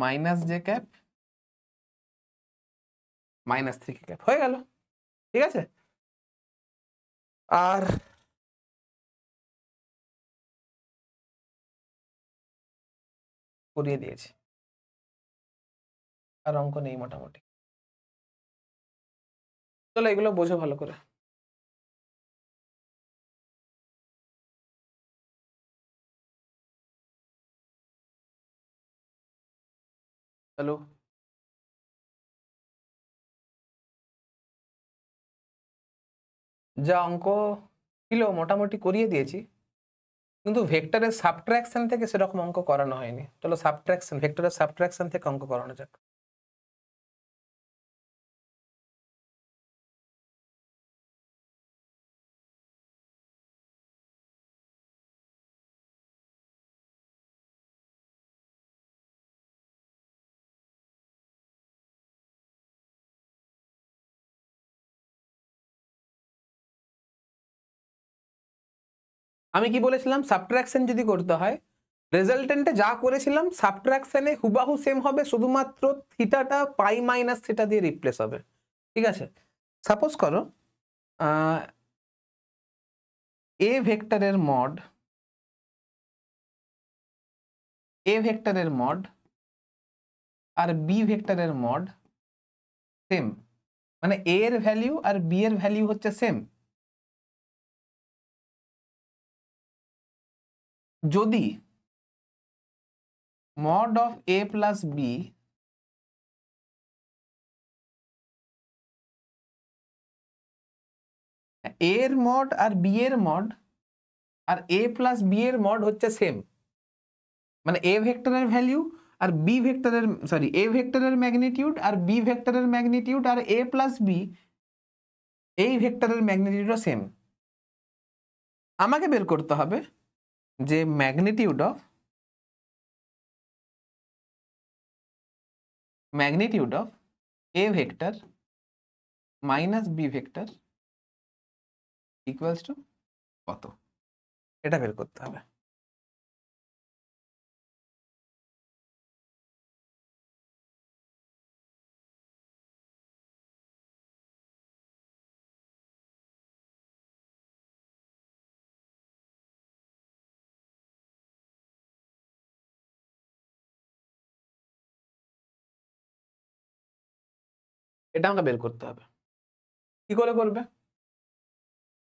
minus j cap minus 3k cap হয়ে গেল, ঠিক আছে। আর করিয়ে দিয়েছি, আর অঙ্ক নেই মোটামুটি। চলো এগুলো বোঝো ভালো করে। হ্যালো, যা অঙ্ক ছিল মোটামুটি করিয়ে দিয়েছি, কিন্তু ভেক্টরের সাবট্রাকশন থেকে সেরকম অঙ্ক করানো হয়নি। চলো সাবট্রাকশন, ভেক্টরের সাবট্রাকশন থেকে অঙ্ক করানো যাক। আমি কি বলেছিলাম, সাবট্রাকশন যদি করতে হয় রেজাল্টেন্টে যা করেছিলাম সাবট্রাকশনে হুবাহু সেম হবে, শুধুমাত্র থিটাটা পাই মাইনাস থিটা দিয়ে রিপ্লেস হবে, ঠিক আছে। সাপোজ করো এ ভেক্টরের মড, এ ভেক্টরের মড আর বি ভেক্টরের মড সেম, মানে এ এর ভ্যালু আর বি এর ভ্যালু হচ্ছে সেম। যদি mod of a plus b এর মড আর বি এর মড আর a প্লাস বি এর মড হচ্ছে সেম, মানে a ভেক্টরের ভ্যালু আর বি ভেক্টরের, সরি, a ভেক্টরের ম্যাগনিটিউড আর বি ভেক্টরের ম্যাগনিটিউড আর a প্লাস বি এই ভেক্টরের ম্যাগনিটিউডও সেম। আমাকে বের করতে হবে যে magnitude of a vector minus B vector equals to কত, এটা বের করতে হবে। এটা আমাকে বের করতে হবে। কি করে করবে?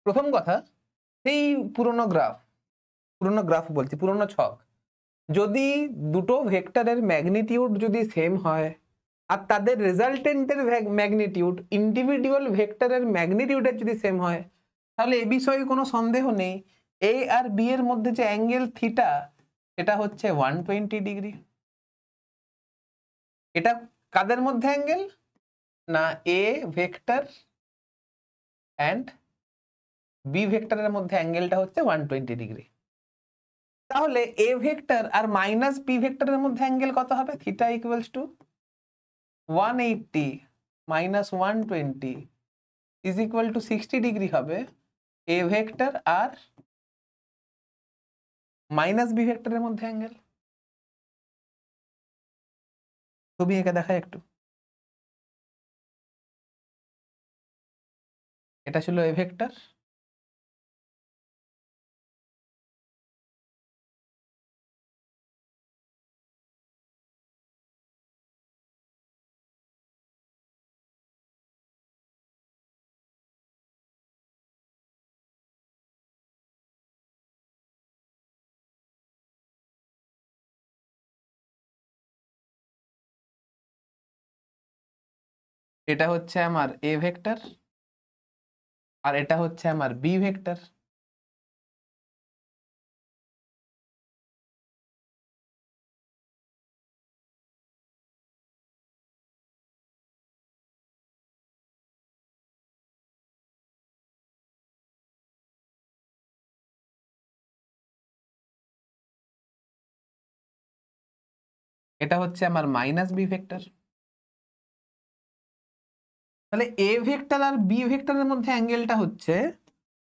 প্রথম কথা, সেই পুরনো গ্রাফ বলছি, পুরনো ছক, যদি দুটো ভেক্টরের ম্যাগনিটিউড যদি সেম হয় আর তাদের রেজাল্টেন্টের ম্যাগনিটিউড ইন্ডিভিজুয়াল ভেক্টরের ম্যাগনিটিউডের যদি সেম হয়, তাহলে এ বিষয়ে কোনো সন্দেহ নেই, এ আর বি এর মধ্যে যে অ্যাঙ্গেল থিটা এটা হচ্ছে 120 ডিগ্রি। এটা কাদের মধ্যে অ্যাঙ্গেল? না এ ভেক্টর অ্যান্ড বি ভেক্টরের মধ্যে অ্যাঙ্গেলটা হচ্ছে 120 ডিগ্রি। তাহলে এ ভেক্টর আর মাইনাস বি ভেক্টরের মধ্যে অ্যাঙ্গেল কত হবে? Theta equals to 180 minus 120 is equal to 60 degree হবে এ ভেক্টর আর মাইনাস বি ভেক্টরের মধ্যে অ্যাঙ্গেল। ছবি এঁকে দেখায় একটু। এটা ছিল এ ভেক্টর, এটা হচ্ছে আমার এ ভেক্টর আর এটা হচ্ছে আমার বি ভেক্টর। এটা হচ্ছে আমার মাইনাস বি ভেক্টর। তাহলে এ ভেক্টর আর বি ভেক্টরের মধ্যে অ্যাঙ্গেলটা হচ্ছে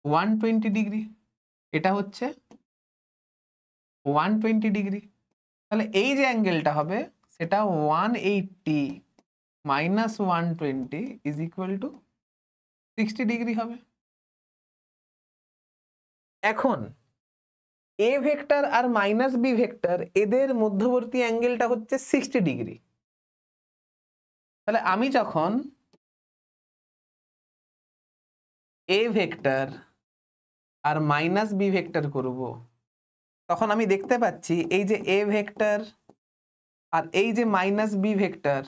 120 ডিগ্রি, এটা হচ্ছে 120 ডিগ্রি। তাহলে এই যে অ্যাঙ্গেলটা হবে সেটা 180 minus 120 is equal to 60 degree হবে। এখন এ ভেক্টর আর মাইনাস বি ভেক্টর এদের মধ্যবর্তী অ্যাঙ্গেলটা হচ্ছে 60 ডিগ্রি। তাহলে আমি যখন এ ভেক্টর আর মাইনাস বি ভেক্টর করব, তখন আমি দেখতে পাচ্ছি এই যে এ ভেক্টর আর এই যে মাইনাস বি ভেক্টর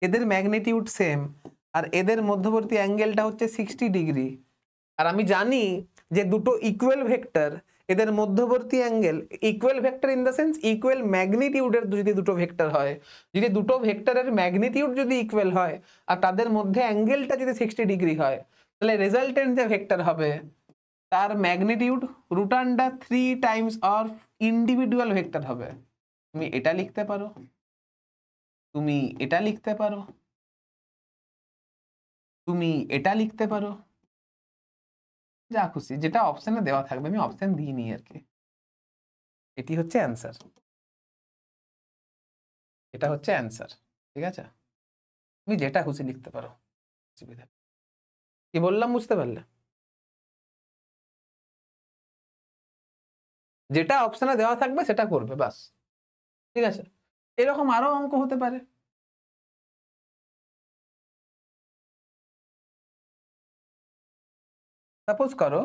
এদের ম্যাগনিটিউড সেম আর এদের মধ্যবর্তী অ্যাঙ্গেলটা হচ্ছে 60 ডিগ্রি। আর আমি জানি যে দুটো ইকুয়াল ভেক্টর এদের মধ্যবর্তী angle, equal vector in the sense equal ম্যাগনিটিউডের যদি দুটো ভেক্টর হয়, যদি দুটো ভেক্টরের ম্যাগনিটিউড যদি ইকুয়াল হয় আর তাদের মধ্যে অ্যাঙ্গেলটা যদি 60 ডিগ্রি হয়, তাহলে রেজাল্টেন্ট যে ভেক্টর হবে তার magnitude root under 3 times of individual vector হবে। তুমি এটা লিখতে পারো, তুমি এটা লিখতে পারো, তুমি এটা লিখতে পারো, যা খুশি, যেটা অপশনে দেওয়া থাকবে, আমি অপশন দিইনি আর কি। এটি হচ্ছে অ্যান্সার, এটা হচ্ছে অ্যান্সার, ঠিক আছে? তুমি যেটা খুশি লিখতে পারো, অসুবিধা নেই। কি বললাম বুঝতে পারলে? যেটা অপশনে দেওয়া থাকবে সেটা করবে, বাস, ঠিক আছে? এরকম আরো অঙ্ক হতে পারে। সাপোজ করো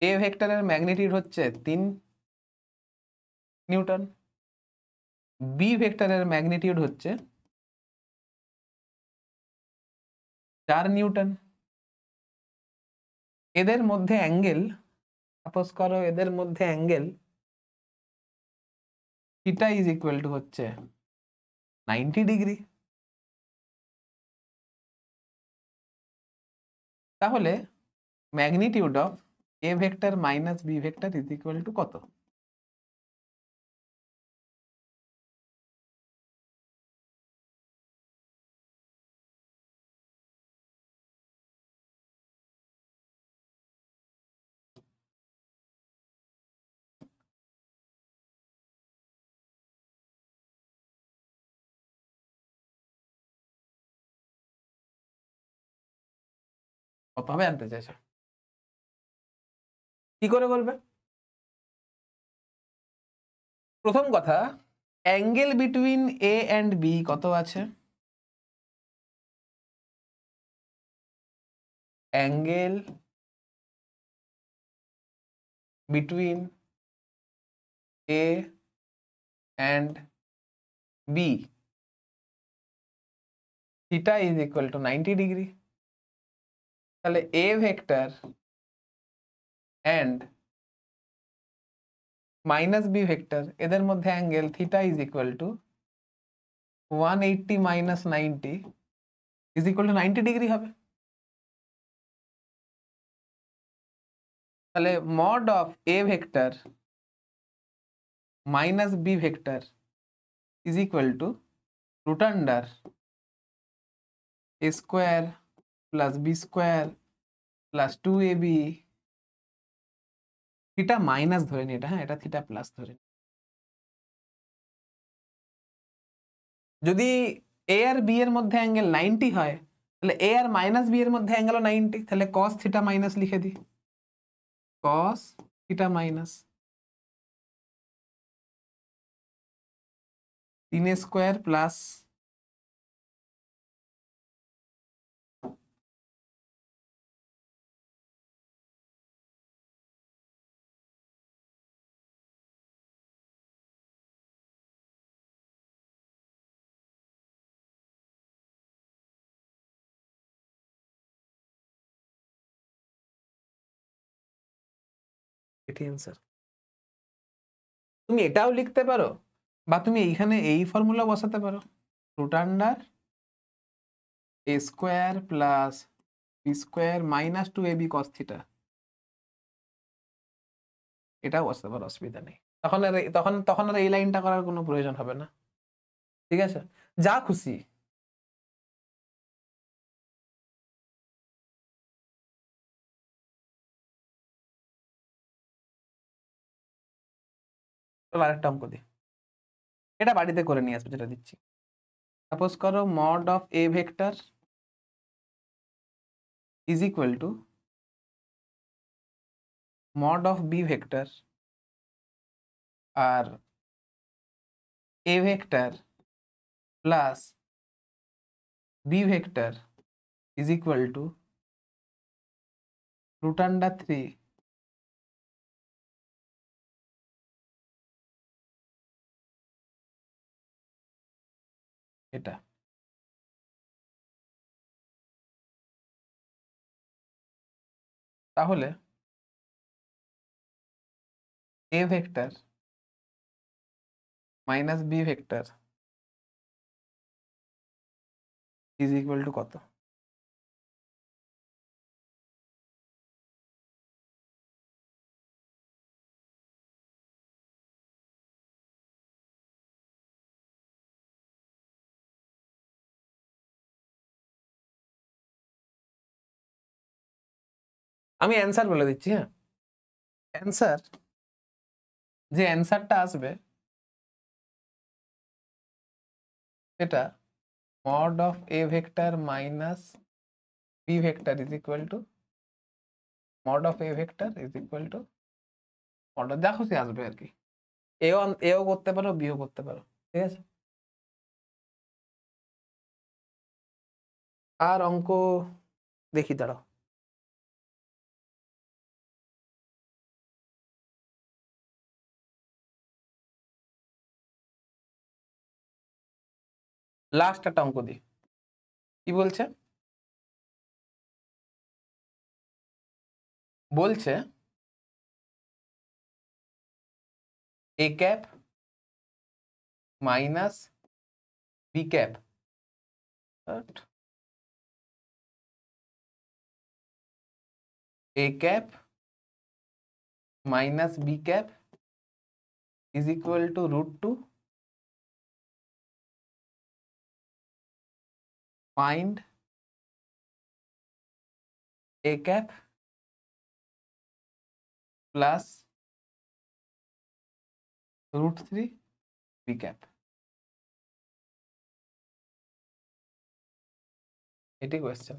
এ ভেক্টরের ম্যাগনিটিউড হচ্ছে 3 নিউটন, বি ভেক্টরের ম্যাগনিটিউড হচ্ছে 4 নিউটন। এদের মধ্যে অ্যাঙ্গেল, সাপোজ করো এদের মধ্যে angle theta is equal to হচ্ছে 90 ডিগ্রি। তাহলে magnitude of A vector minus B vector is equal to কত? কত হবে জানতে চাইছো? কি করে বলবে? প্রথম কথা, angle between a and b কত আছে? Angle between a and b theta is equal to 90 degree. তাহলে এ vector and minus B vector এদের মধ্যে angle theta is equal to 180 minus 90 is equal to 90 degree হবে। তাহলে mod of A vector minus B vector is equal to root under a square plus B square plus 2ab theta minus ধরে নি এটা, হ্যাঁ এটা থিটা প্লাস ধরে নি। যদি এ আর বি এর মধ্যে অ্যাঙ্গেল 90 হয় তাহলে এ আর মাইনাস বি এর মধ্যে অ্যাঙ্গেলও 90, তাহলে cos থিটা মাইনাস লিখে দিই, cos theta minus 3 square plus এটি অ্যান্সার। তুমি এটাও লিখতে পারো বা তুমি এইখানে এই ফর্মুলা বসাতে পারো, root under a square plus B square minus 2ab cos theta, এটাও বসাতে পারো, অসুবিধা নেই। তখন আর এই লাইনটা করার কোনো প্রয়োজন হবে না, ঠিক আছে? যা খুশি। চলো আরেকটা অঙ্ক দিই, এটা বাড়িতে করে নিয়ে আসবে যেটা দিচ্ছি। সাপোজ করো mod of A vector is equal to mod of B vector আর A vector plus B vector is equal to root under 3 এটা। তাহলে এ vector minus B vector is equal to কত? আমি অ্যান্সার বলে দিচ্ছি, হ্যাঁ অ্যান্সার, যে অ্যান্সারটা আসবে এটা mod of A vector minus B vector is equal to mod of A vector is equal to mod যা খুশি আসবে আর কি, এও করতে পারো বিও করতে পারো, ঠিক আছে? আর অঙ্ক দেখি, দাঁড়াও। লাস্ট একটা অঙ্ক দিই, কি বলছে? বলছে a cap minus b cap a cap minus b cap is equal to root 2, find a cap plus root 3 b cap, এটি কোয়েশ্চেন।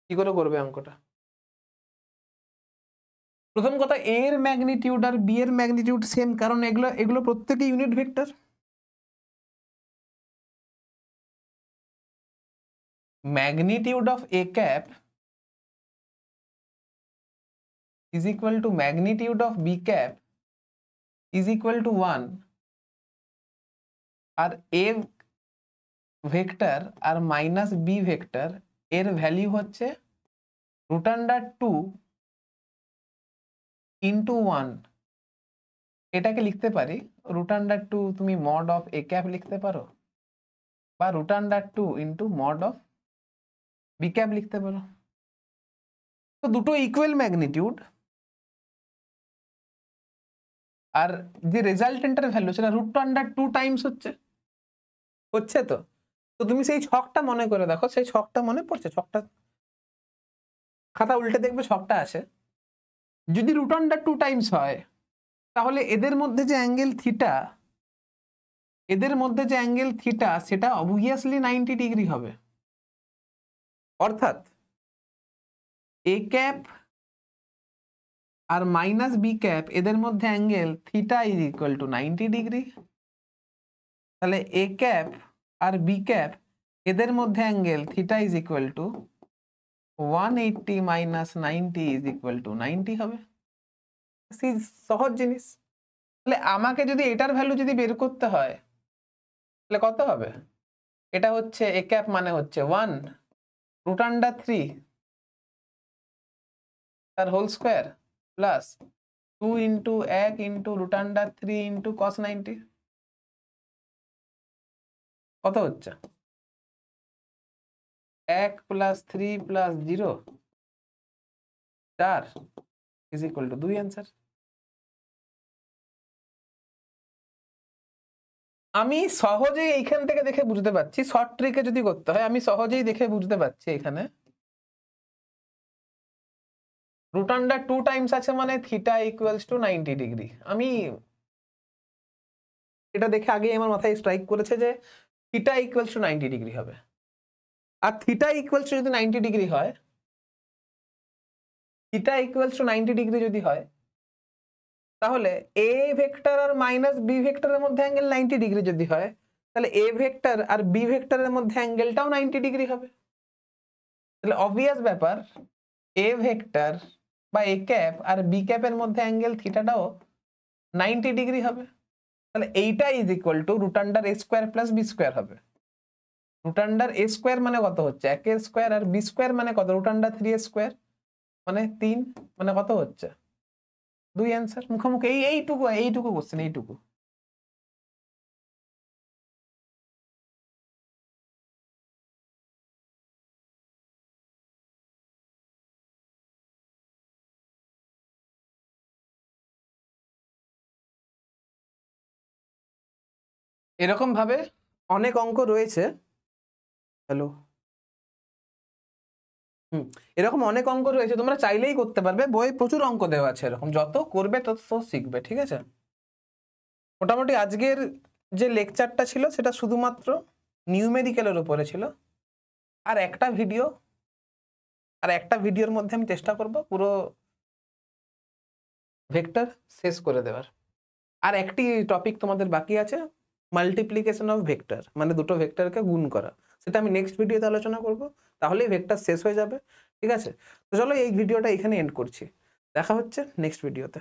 কি করে করবে অঙ্কটা? প্রথম কথা, এ এর ম্যাগনিটিউড আর বি এর ম্যাগনিটিউড সেম, কারণ এগুলো এগুলো প্রত্যেকই unit vector. Magnitude of a cap is equal to magnitude of b cap is equal to 1, আর a ভেক্টর আর মাইনাস বি ভেক্টর এর ভ্যালু হচ্ছে √2 ইন্টু 1। এটাকে লিখতে পারি √2, তুমি মড অফ এ ক্যাপ লিখতে পারো, বা √2 into mod of B cap লিখতে পারো। তো দুটো ইকুয়াল ম্যাগনিটিউড, আর যে রেজাল্টেন্টের ভ্যালু সেটা √2 টাইমস হচ্ছে। তো তো তুমি সেই ছকটা মনে করে দেখো, সেই ছকটা মনে পড়ছে? ছকটা খাতা উল্টে দেখবে, ছকটা আছে। যদি √2 টাইমস হয়, তাহলে এদের মধ্যে যে অ্যাঙ্গেল থিটা, সেটা অবভিয়াসলি 90 ডিগ্রি হবে। অর্থাৎ A cap R minus b cap এদের মধ্যে angle theta is equal to 90 degree. তাহলে A cap R B cap এদের মধ্যে angle theta is equal to 180 minus 90 is equal to 90 হবে। সহজ জিনিস। তাহলে আমাকে যদি এটার ভ্যালু যদি বের করতে হয়, তাহলে কত হবে? এটা হচ্ছে এ ক্যাপ মানে হচ্ছে 1 √3 তার whole square plus 2 into 1 into √3 into cos 90। কত হচ্ছে? 1 plus 3 plus 0 4 is equal to 2 answer. আমি সহজেই এইখান থেকে দেখে বুঝতে পারছি, শর্ট ট্রিকে যদি করতে হয় আমি সহজেই দেখে বুঝতে পারছি এখানে √2 টাইমস আছে মানে থিটা ইকুয়ালস টু 90 ডিগ্রি। আমি এটা দেখে আগে আমার মাথায় স্ট্রাইক করেছে যে থিটা ইকুয়ালস টু 90 ডিগ্রি হবে। আর থিটা ইকুয়ালস টু যদি 90 ডিগ্রি হয়, থিটা ইকুয়ালস টু 90 ডিগ্রি যদি হয়, তাহলে এ ভেক্টর আর মাইনাস বি ভেক্টরের মধ্যে অ্যাঙ্গেল 90 ডিগ্রি যদি হয়, তাহলে এ ভেক্টর আর বি ভেক্টরের মধ্যে অ্যাঙ্গেলটাও 90 ডিগ্রি হবে। তাহলে অবভিয়াস ব্যাপার, এ ভেক্টর বা এ ক্যাপ আর বি ক্যাপের মধ্যে অ্যাঙ্গেল থিটাটাও 90 ডিগ্রি হবে। তাহলে এইটা is equal to √a² plus B square হবে। √a² মানে কত হচ্ছে? 1² আর বি স্কোয়ার মানে কত? √3a² মানে 3, মানে কত হচ্ছে? 2 অ্যান্সার। মুখোমুখি এইটুকু কোশ্চেন, এইটুকু। এরকম ভাবে অনেক অঙ্ক রয়েছে। হ্যালো, এরকম অনেক অঙ্ক রয়েছে, তোমরা চাইলেই করতে পারবে। বইয়ে প্রচুর অঙ্ক দেওয়া আছে, এরকম যত করবে তত শিখবে। ঠিক আছে, মোটামুটি আজকের যে লেকচারটা ছিল সেটা শুধুমাত্র নিউমেরিক্যালের উপরে ছিল। আর একটা ভিডিওর মধ্যে আমি চেষ্টা করব পুরো ভেক্টর শেষ করে দেওয়ার। আর একটি টপিক তোমাদের বাকি আছে, মাল্টিপ্লিকেশন অফ ভেক্টর, মানে দুটো ভেক্টরকে গুণ করা। সেটা আমি নেক্সট ভিডিওতে আলোচনা করব, তাহলেই ভেক্টর শেষ হয়ে যাবে। ঠিক আছে, তো চলো এই ভিডিওটা এখানে এন্ড করছি। দেখা হচ্ছে নেক্সট ভিডিওতে।